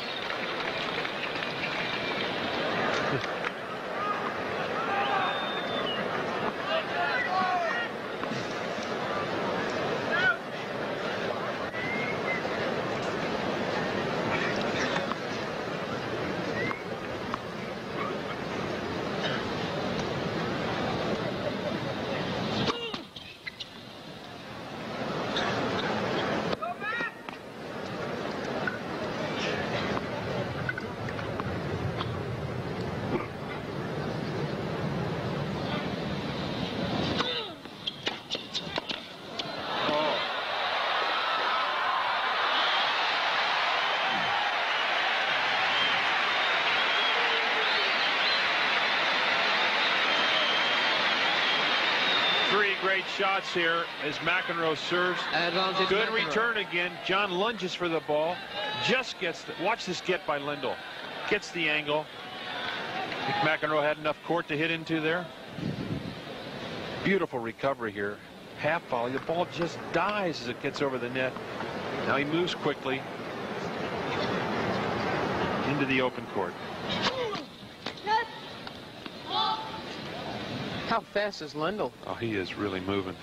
Great shots here as McEnroe serves. Advantage Good McEnroe. return again. John lunges for the ball. Just gets the, watch this get by Lendl. Gets the angle. I think McEnroe had enough court to hit into there. Beautiful recovery here. Half volley. The ball just dies as it gets over the net. Now he moves quickly into the open court. How fast is Lendl? Oh, he is really moving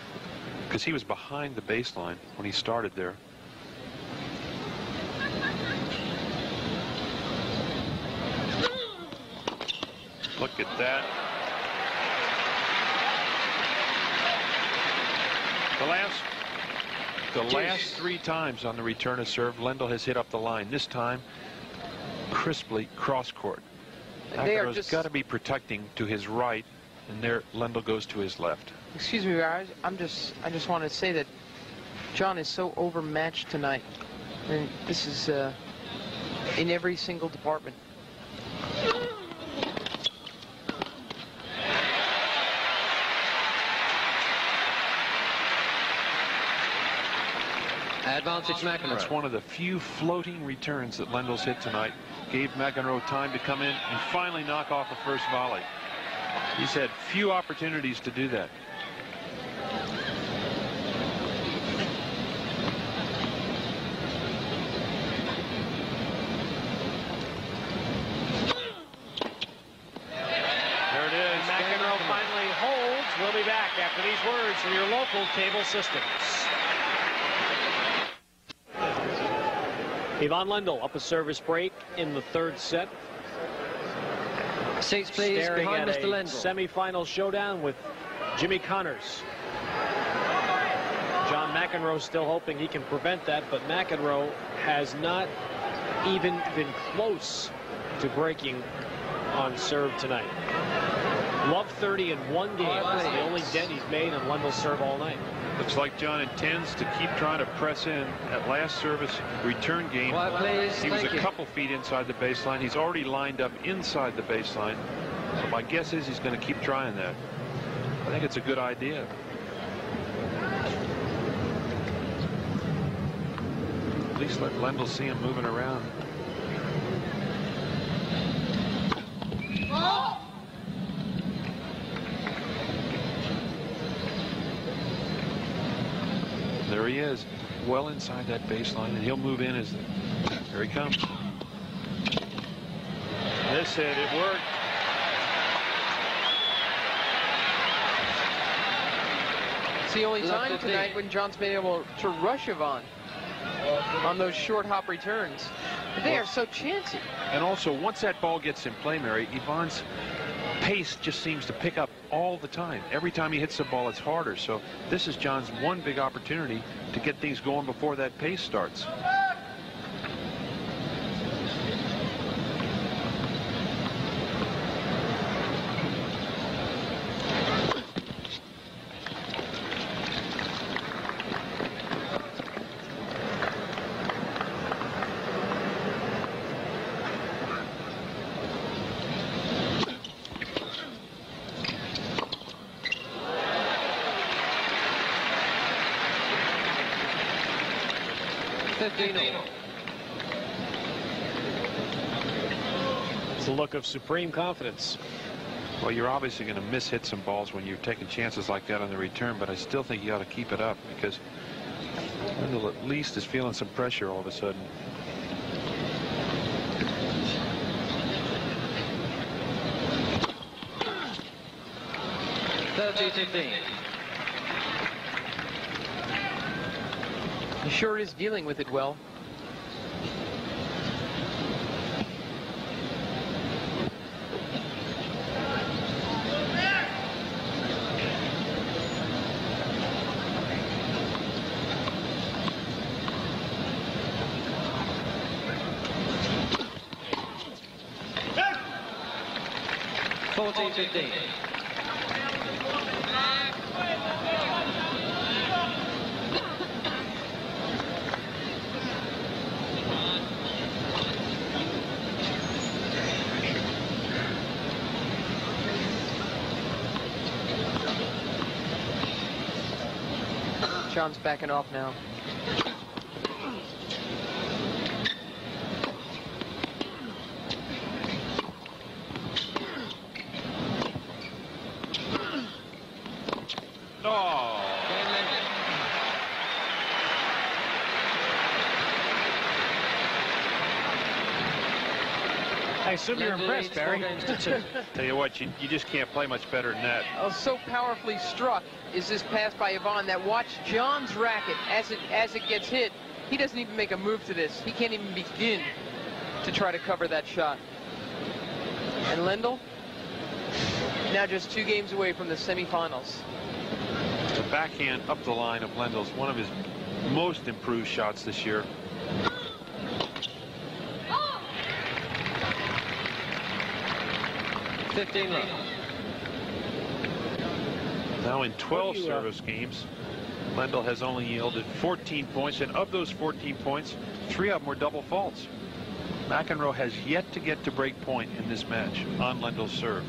because he was behind the baseline when he started there. Look at that. The last 3 times on the return of serve, Lendl has hit up the line. This time, crisply cross court. McEnroe's got to be protecting to his right. And there, Lendl goes to his left. Excuse me, I just want to say that John is so overmatched tonight, and this is in every single department. Advantage McEnroe. That's one of the few floating returns that Lendl's hit tonight. Gave McEnroe time to come in and finally knock off the first volley. He's had few opportunities to do that. There it is. McEnroe finally holds. We'll be back after these words from your local cable systems. Ivan Lendl up a service break in the 3rd set. Seats, please, Staring behind at Mr. a Lendl. semi-final showdown with Jimmy Connors. John McEnroe still hoping he can prevent that, but McEnroe has not even been close to breaking on serve tonight. Love 30 in 1 game. That's the only dent he's made on Lendl's serve all night. Looks like John intends to keep trying to press in. At last service return game, he was a couple feet inside the baseline. He's already lined up inside the baseline. So my guess is he's going to keep trying that. I think it's a good idea. At least let Lendl see him moving around. There he is, well inside that baseline, and he'll move in as there he comes. This hit, it worked. It's the only time tonight when John's been able to rush Ivan on those short hop returns. They are so chancy. And also, once that ball gets in play, Mary, Ivan's pace just seems to pick up all the time. Every time he hits the ball, it's harder. So this is John's one big opportunity to get things going before that pace starts. It's a look of supreme confidence. Well, you're obviously going to miss hit some balls when you're taking chances like that on the return, but I still think you ought to keep it up because Lendl at least is feeling some pressure all of a sudden. He sure is dealing with it well. John's backing off now. I assume you're impressed, Barry. Tell you what, you just can't play much better than that. Oh, so powerfully struck is this pass by Yvonne that watch John's racket as it gets hit. He doesn't even make a move to this. He can't even begin to try to cover that shot. And Lendl now just 2 games away from the semifinals. The backhand up the line of Lendl's one of his most improved shots this year. Now in 12 service games, Lendl has only yielded 14 points, and of those 14 points, 3 of them were double faults. McEnroe has yet to get to break point in this match on Lendl's serve.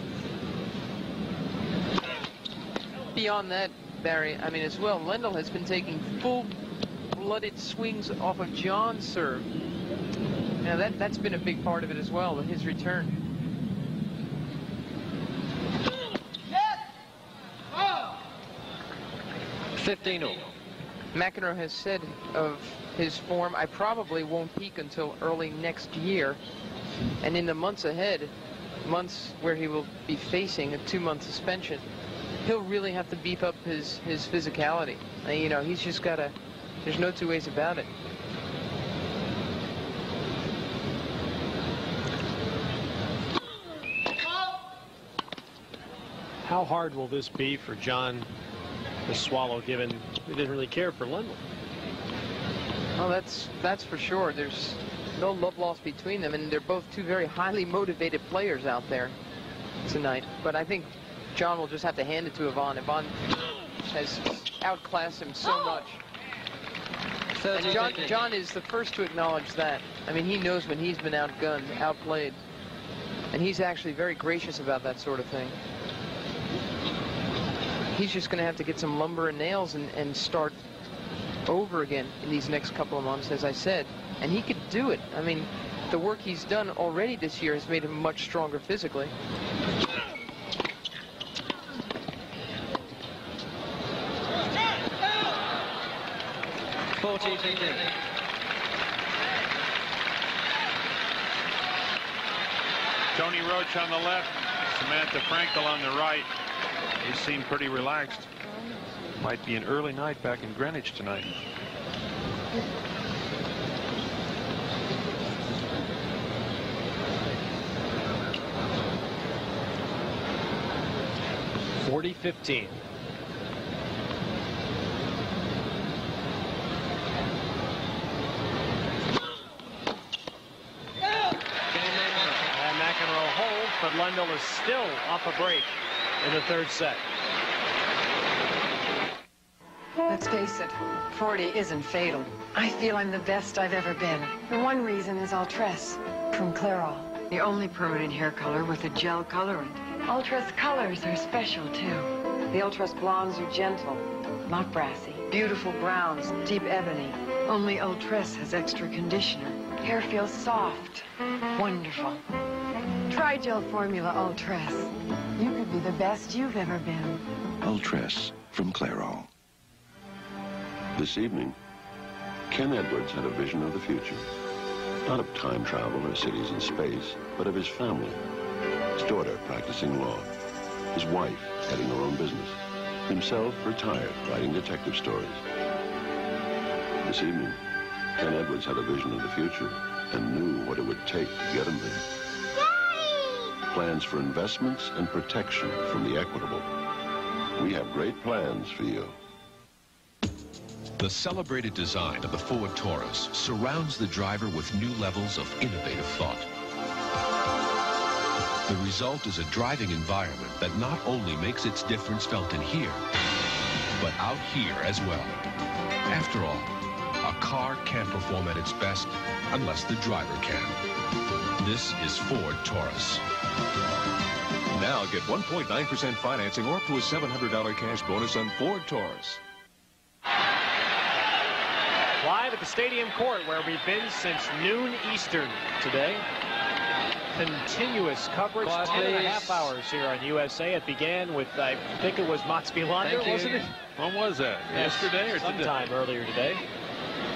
Beyond that, Barry, I mean, as well, Lendl has been taking full-blooded swings off of John's serve. Now that's been a big part of it as well, in his return. McEnroe has said of his form, I probably won't peak until early next year. And in the months ahead, months where he will be facing a 2-month suspension, he'll really have to beef up his physicality. You know, he's just got to, there's no 2 ways about it. How hard will this be for John to swallow, given he didn't really care for Lendl? Oh, that's for sure. There's no love lost between them, and they're both 2 very highly motivated players out there tonight. But I think John will just have to hand it to Yvonne. Yvonne has outclassed him so much. And John is the first to acknowledge that. I mean, he knows when he's been outgunned, outplayed. And he's actually very gracious about that sort of thing. He's just going to have to get some lumber and nails and start over again in these next couple of months, as I said. And he could do it. I mean, the work he's done already this year has made him much stronger physically. Tony Roach on the left, Samantha Frankel on the right. They seem pretty relaxed. Might be an early night back in Greenwich tonight. (40-15). And McEnroe holds, but Lendl is still off a break in the 3rd set. Let's face it, 40 isn't fatal. I feel I'm the best I've ever been. For one reason is Ultress from Clairol. The only permanent hair color with a gel colorant. Ultress colors are special, too. The Ultress blondes are gentle, not brassy. Beautiful browns, deep ebony. Only Ultress has extra conditioner. Hair feels soft, wonderful. Try gel formula Ultress. You could be the best you've ever been. Ultress from Clairol. This evening Ken Edwards had a vision of the future. Not of time travel or cities in space, but of his family. His daughter practicing law. His wife heading her own business. Himself retired, writing detective stories. This evening, Ken Edwards had a vision of the future and knew what it would take to get him there. Plans for investments and protection from the equitable. We have great plans for you. The celebrated design of the Ford Taurus surrounds the driver with new levels of innovative thought. The result is a driving environment that not only makes its difference felt in here, but out here as well. After all, a car can't perform at its best unless the driver can. This is Ford Taurus. Now get 1.9% financing or up to a $700 cash bonus on Ford Taurus. Live at the stadium court where we've been since noon Eastern today. Continuous coverage, 10.5 hours here on USA. It began with, I think it was Mats Wilander, wasn't it? When was that? Yesterday or sometime earlier today.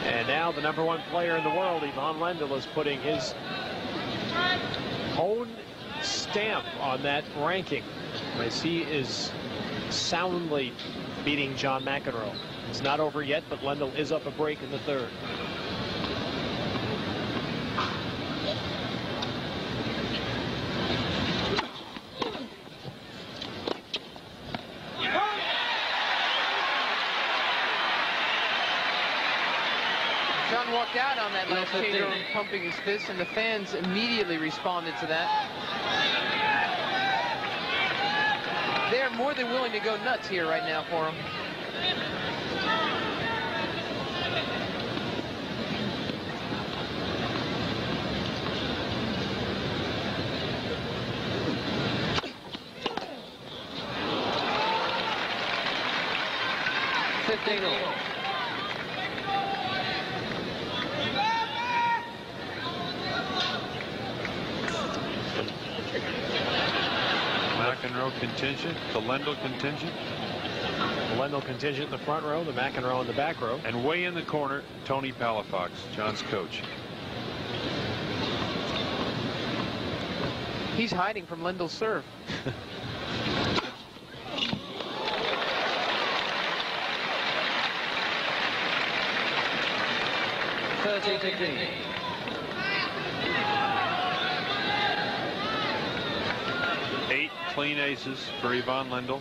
And now the #1 player in the world, Ivan Lendl, is putting his own stamp on that ranking as he is soundly beating John McEnroe. It's not over yet, but Lendl is up a break in the third. John walked out on that last change room, pumping his fist, and the fans immediately responded to that. They're more than willing to go nuts here right now for him. McEnroe contingent, the Lendl contingent. The Lendl contingent in the front row, the McEnroe in the back row. And way in the corner, Tony Palafox, John's coach. He's hiding from Lendl's serve. 30-15. Eight clean aces for Ivan Lendl.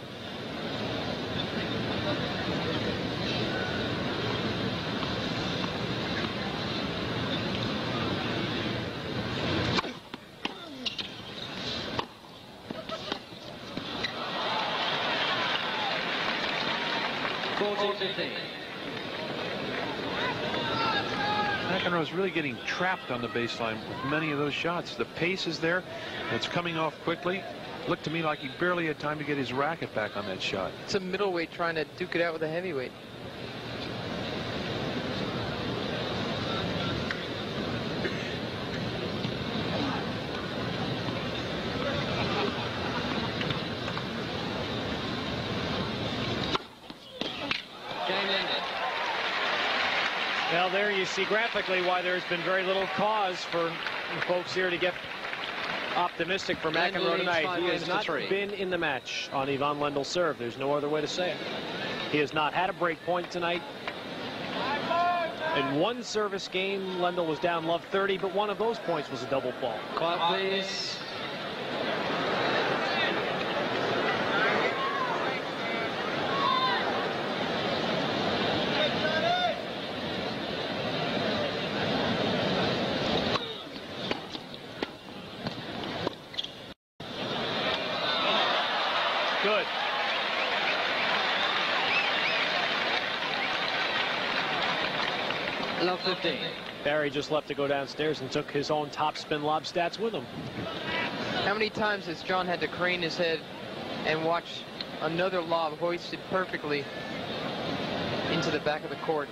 McEnroe's really getting trapped on the baseline with many of those shots. The pace is there. It's coming off quickly. Looked to me like he barely had time to get his racket back on that shot. It's a middleweight trying to duke it out with a heavyweight. Well, there you see graphically why there's been very little cause for folks here to get optimistic for McEnroe tonight. He has not been in the match on Ivan Lendl's serve. There's no other way to say it. He has not had a break point tonight. In one service game, Lendl was down love 30, but one of those points was a double fault. Quiet, please. Good. Love 15. Barry just left to go downstairs and took his own top spin lob stats with him. How many times has John had to crane his head and watch another lob hoisted perfectly into the back of the court?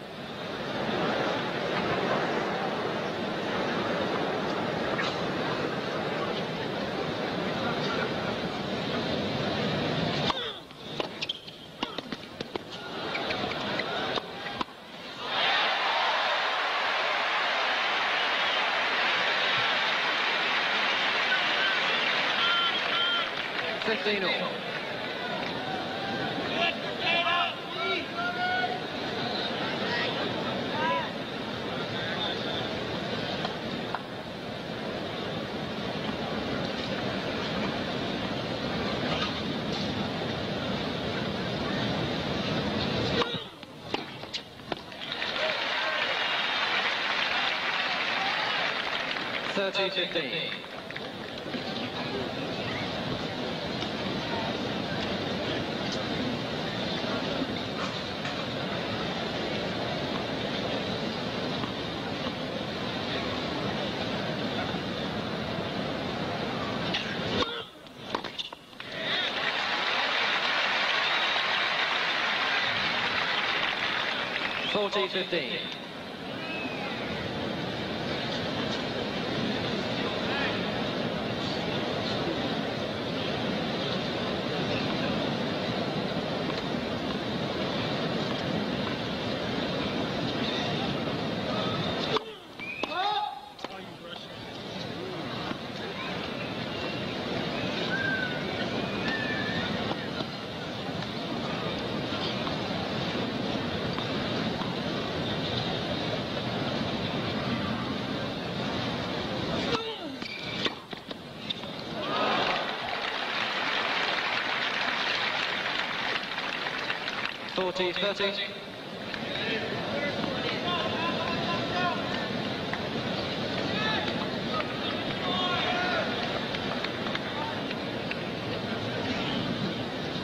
15 all. $40-15. $40-30.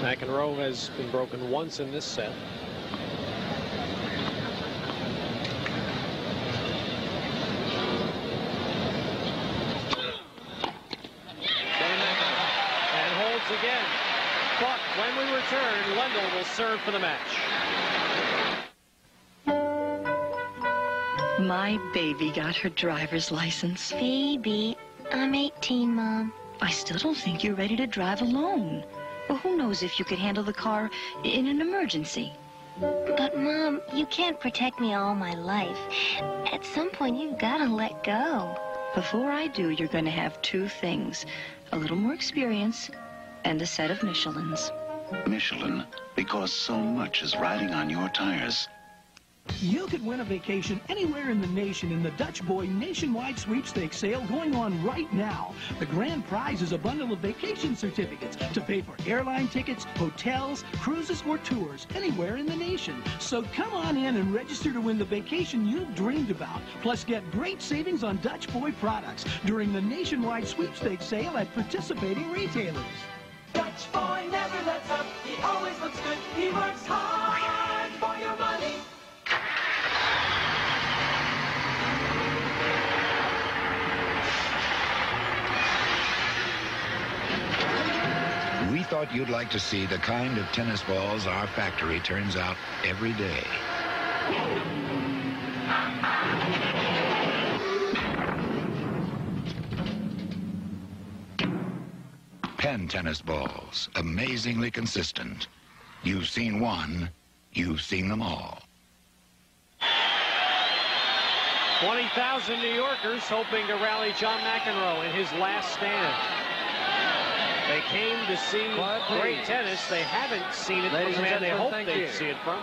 McEnroe has been broken once in this set. And holds again. But when we return, Lendl will serve for the match. My baby got her driver's license. Baby, I'm 18, Mom. I still don't think you're ready to drive alone. Well, who knows if you could handle the car in an emergency? But, Mom, you can't protect me all my life. At some point, you've got to let go. Before I do, you're going to have two things. A little more experience and a set of Michelins. Michelin, because so much is riding on your tires. You could win a vacation anywhere in the nation in the Dutch Boy nationwide sweepstakes sale going on right now. The grand prize is a bundle of vacation certificates to pay for airline tickets, hotels, cruises, or tours anywhere in the nation. So come on in and register to win the vacation you've dreamed about. Plus get great savings on Dutch Boy products during the nationwide sweepstakes sale at participating retailers. Dutch boy never lets up. He always looks good. He works hard for your money. We thought you'd like to see the kind of tennis balls our factory turns out every day. Pen tennis balls, amazingly consistent. You've seen one, you've seen them all. 20,000 New Yorkers hoping to rally John McEnroe in his last stand. They came to see great tennis. They haven't seen it from the man they hoped they'd see it from.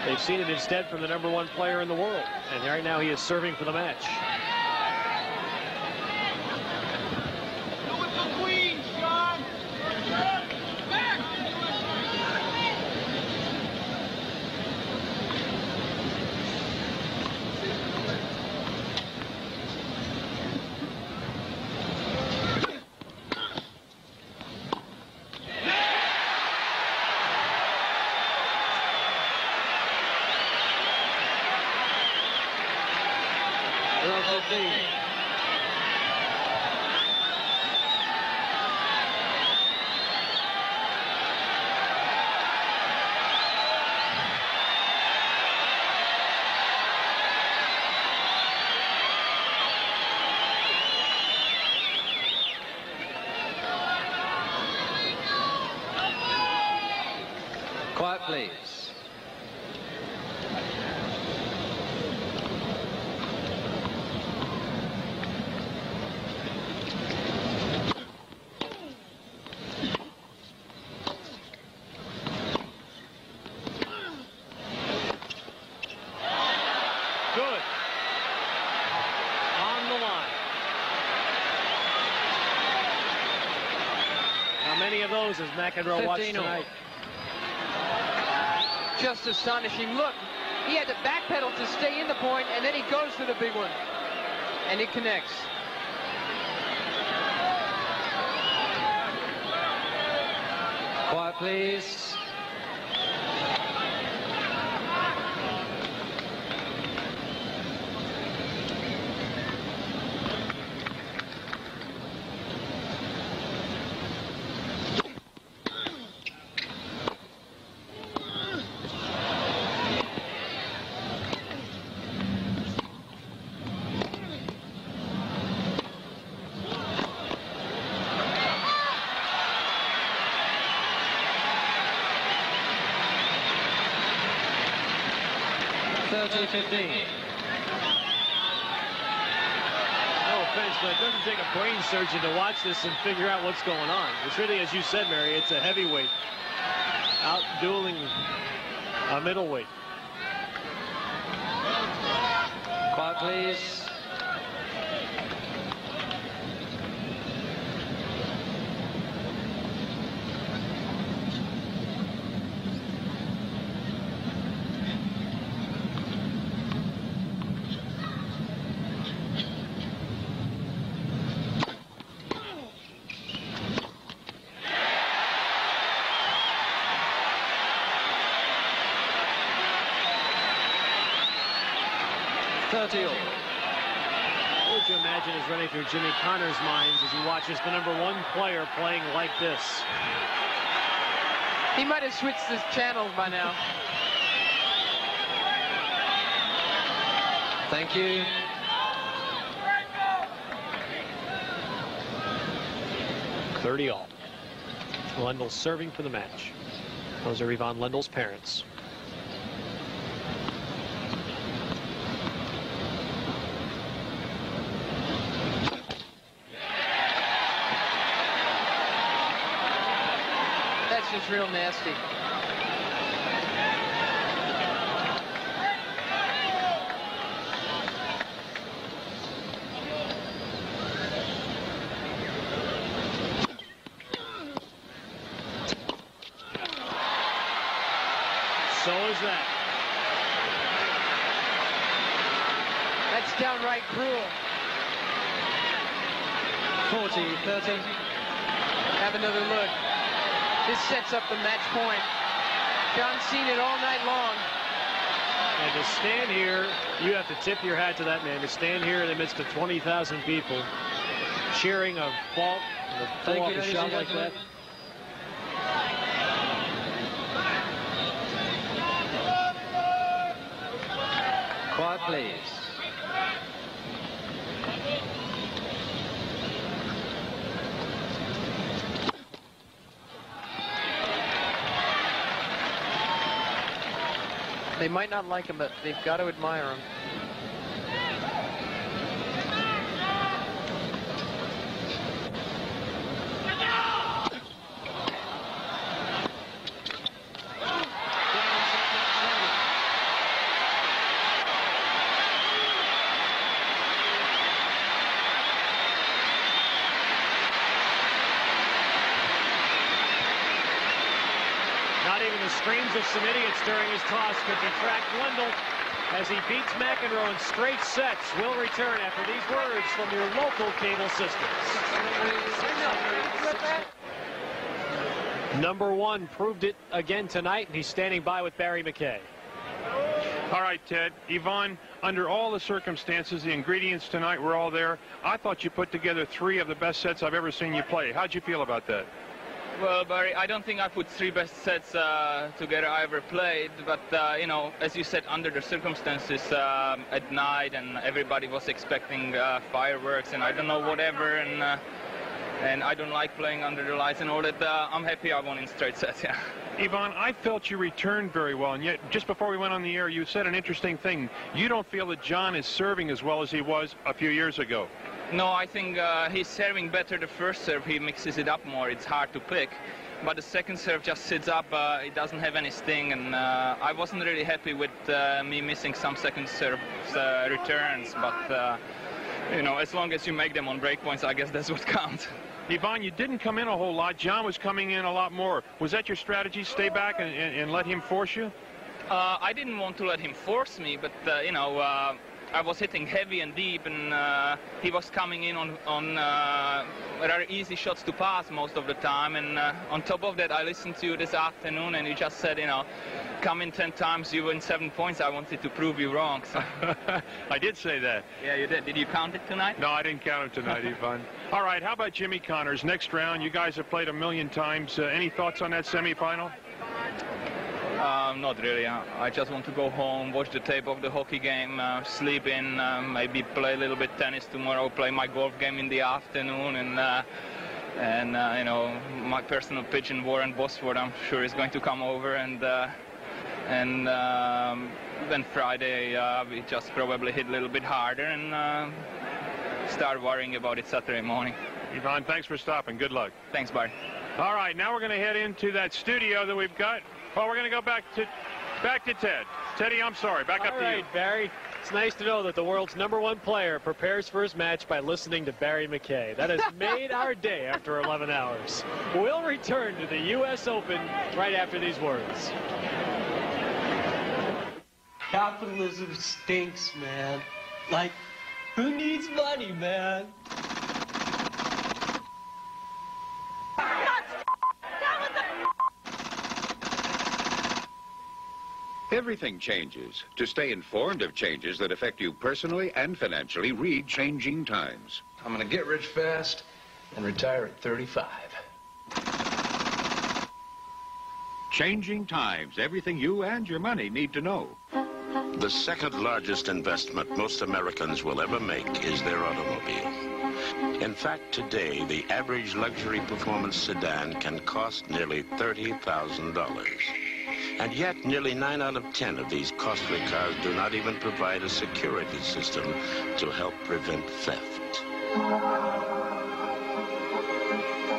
They've seen it instead from the #1 player in the world. And right now he is serving for the match. Quiet, please. many of those as McEnroe watched tonight. Just astonishing. Look, he had to backpedal to stay in the point, and then he goes for the big one. And it connects. Quiet, please. No offense, but it doesn't take a brain surgeon to watch this and figure out what's going on. It's really, as you said, Mary, it's a heavyweight out dueling a middleweight. Quiet, please. What would you imagine is running through Jimmy Connor's mind as he watches the #1 player playing like this? He might have switched his channels by now. Thank you. $30-all. Lendl serving for the match. Those are Ivan Lendl's parents. That's just real nasty. So is that. That's downright cruel. 40-30. Have another look. This sets up the match point. John's seen it all night long. And to stand here, you have to tip your hat to that man. To stand here in the midst of 20,000 people cheering a fault, a pull off a shot like that. Quiet, please. They might not like him, but they've got to admire him. Not even the screams of some idiots during his toss could detract Lendl as he beats McEnroe in straight sets. We'll return after these words from your local cable systems. #1 proved it again tonight, and he's standing by with Barry McKay. All right, Ted. Ivan, under all the circumstances, the ingredients tonight were all there. I thought you put together 3 of the best sets I've ever seen you play. How'd you feel about that? Well, Barry, I don't think I put 3 best sets together I ever played, but, you know, as you said, under the circumstances at night, and everybody was expecting fireworks and I don't know, whatever, and I don't like playing under the lights and all that. I'm happy I won in straight sets, yeah. Ivan, I felt you returned very well, and yet just before we went on the air, you said an interesting thing. You don't feel that John is serving as well as he was a few years ago. No, I think he's serving better the first serve. He mixes it up more. It's hard to pick. But the second serve just sits up. It doesn't have any sting. And I wasn't really happy with me missing some second serve returns. But you know, as long as you make them on break points, I guess that's what counts. Ivan, you didn't come in a whole lot. John was coming in a lot more. Was that your strategy, stay back and let him force you? I didn't want to let him force me, but, you know, I was hitting heavy and deep, and he was coming in on very easy shots to pass most of the time. And on top of that, I listened to you this afternoon, and you just said, you know, come in 10 times, you win 7 points. I wanted to prove you wrong. So. I did say that. Yeah, you did. Did you count it tonight? No, I didn't count it tonight, Ivan. All right, how about Jimmy Connors? Next round, you guys have played a million times. Any thoughts on that semifinal? Not really. I just want to go home, watch the tape of the hockey game, sleep in, maybe play a little bit tennis tomorrow, play my golf game in the afternoon, and you know, my personal pigeon Warren Bosford, I'm sure is going to come over, and then Friday we just probably hit a little bit harder and start worrying about it Saturday morning. Ivan, thanks for stopping. Good luck. Thanks, Barry. All right, now we're going to head into that studio that we've got. Well, we're going to go back to Ted. Teddy, I'm sorry. Back up to you. All right, Barry. It's nice to know that the world's #1 player prepares for his match by listening to Barry McKay. That has made our day after 11 hours. We'll return to the U.S. Open right after these words. Capitalism stinks, man. Like, who needs money, man? Everything changes. To stay informed of changes that affect you personally and financially, read Changing Times. I'm going to get rich fast and retire at 35. Changing Times. Everything you and your money need to know. The second largest investment most Americans will ever make is their automobile. In fact, today, the average luxury performance sedan can cost nearly $30,000. And yet, nearly 9 out of 10 of these costly cars do not even provide a security system to help prevent theft.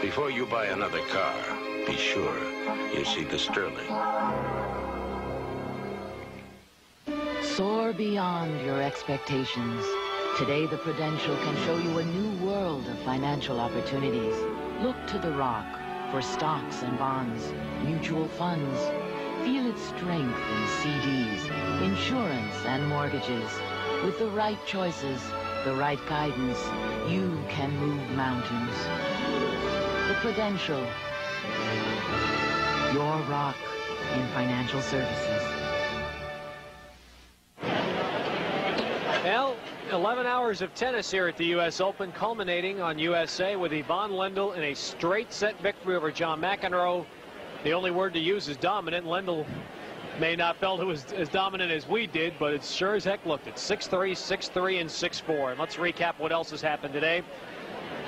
Before you buy another car, be sure you see the Sterling. Soar beyond your expectations. Today, the Prudential can show you a new world of financial opportunities. Look to the Rock for stocks and bonds, mutual funds. Feel its strength in CDs, insurance, and mortgages. With the right choices, the right guidance, you can move mountains. The Prudential, your rock in financial services. Well, 11 hours of tennis here at the U.S. Open, culminating on USA with Ivan Lendl in a straight-set victory over John McEnroe. The only word to use is dominant. Lendl may not felt it was as dominant as we did, but it sure as heck looked. It's 6-3, 6-3, and 6-4. And let's recap what else has happened today.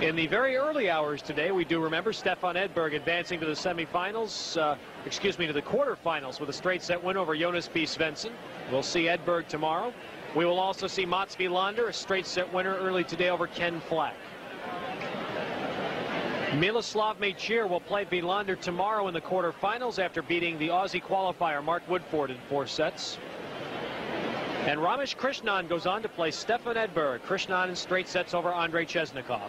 In the very early hours today, we do remember Stefan Edberg advancing to the semifinals, to the quarterfinals with a straight-set win over Jonas B. Svensson. We'll see Edberg tomorrow. We will also see Mats Wilander, a straight-set winner early today over Ken Flack. Miloslav Mechir will play Wilander tomorrow in the quarterfinals after beating the Aussie qualifier Mark Woodford in 4 sets. And Ramesh Krishnan goes on to play Stefan Edberg. Krishnan in straight sets over Andrei Chesnikov.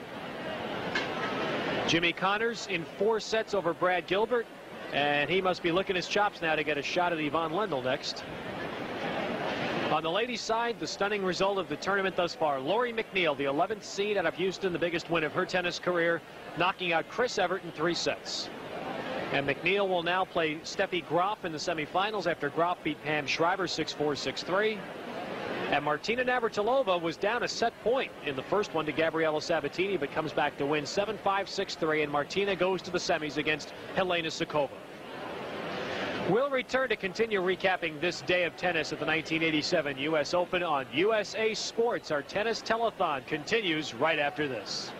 Jimmy Connors in 4 sets over Brad Gilbert. And he must be licking his chops now to get a shot at Ivan Lendl next. On the ladies' side, the stunning result of the tournament thus far. Lori McNeil, the 11th seed out of Houston, the biggest win of her tennis career, knocking out Chris Evert in 3 sets. And McNeil will now play Steffi Graf in the semifinals after Graf beat Pam Shriver 6-4, 6-3. And Martina Navratilova was down a set point in the first one to Gabriela Sabatini, but comes back to win 7-5, 6-3. And Martina goes to the semis against Helena Sukova. We'll return to continue recapping this day of tennis at the 1987 U.S. Open on USA Sports. Our tennis telethon continues right after this.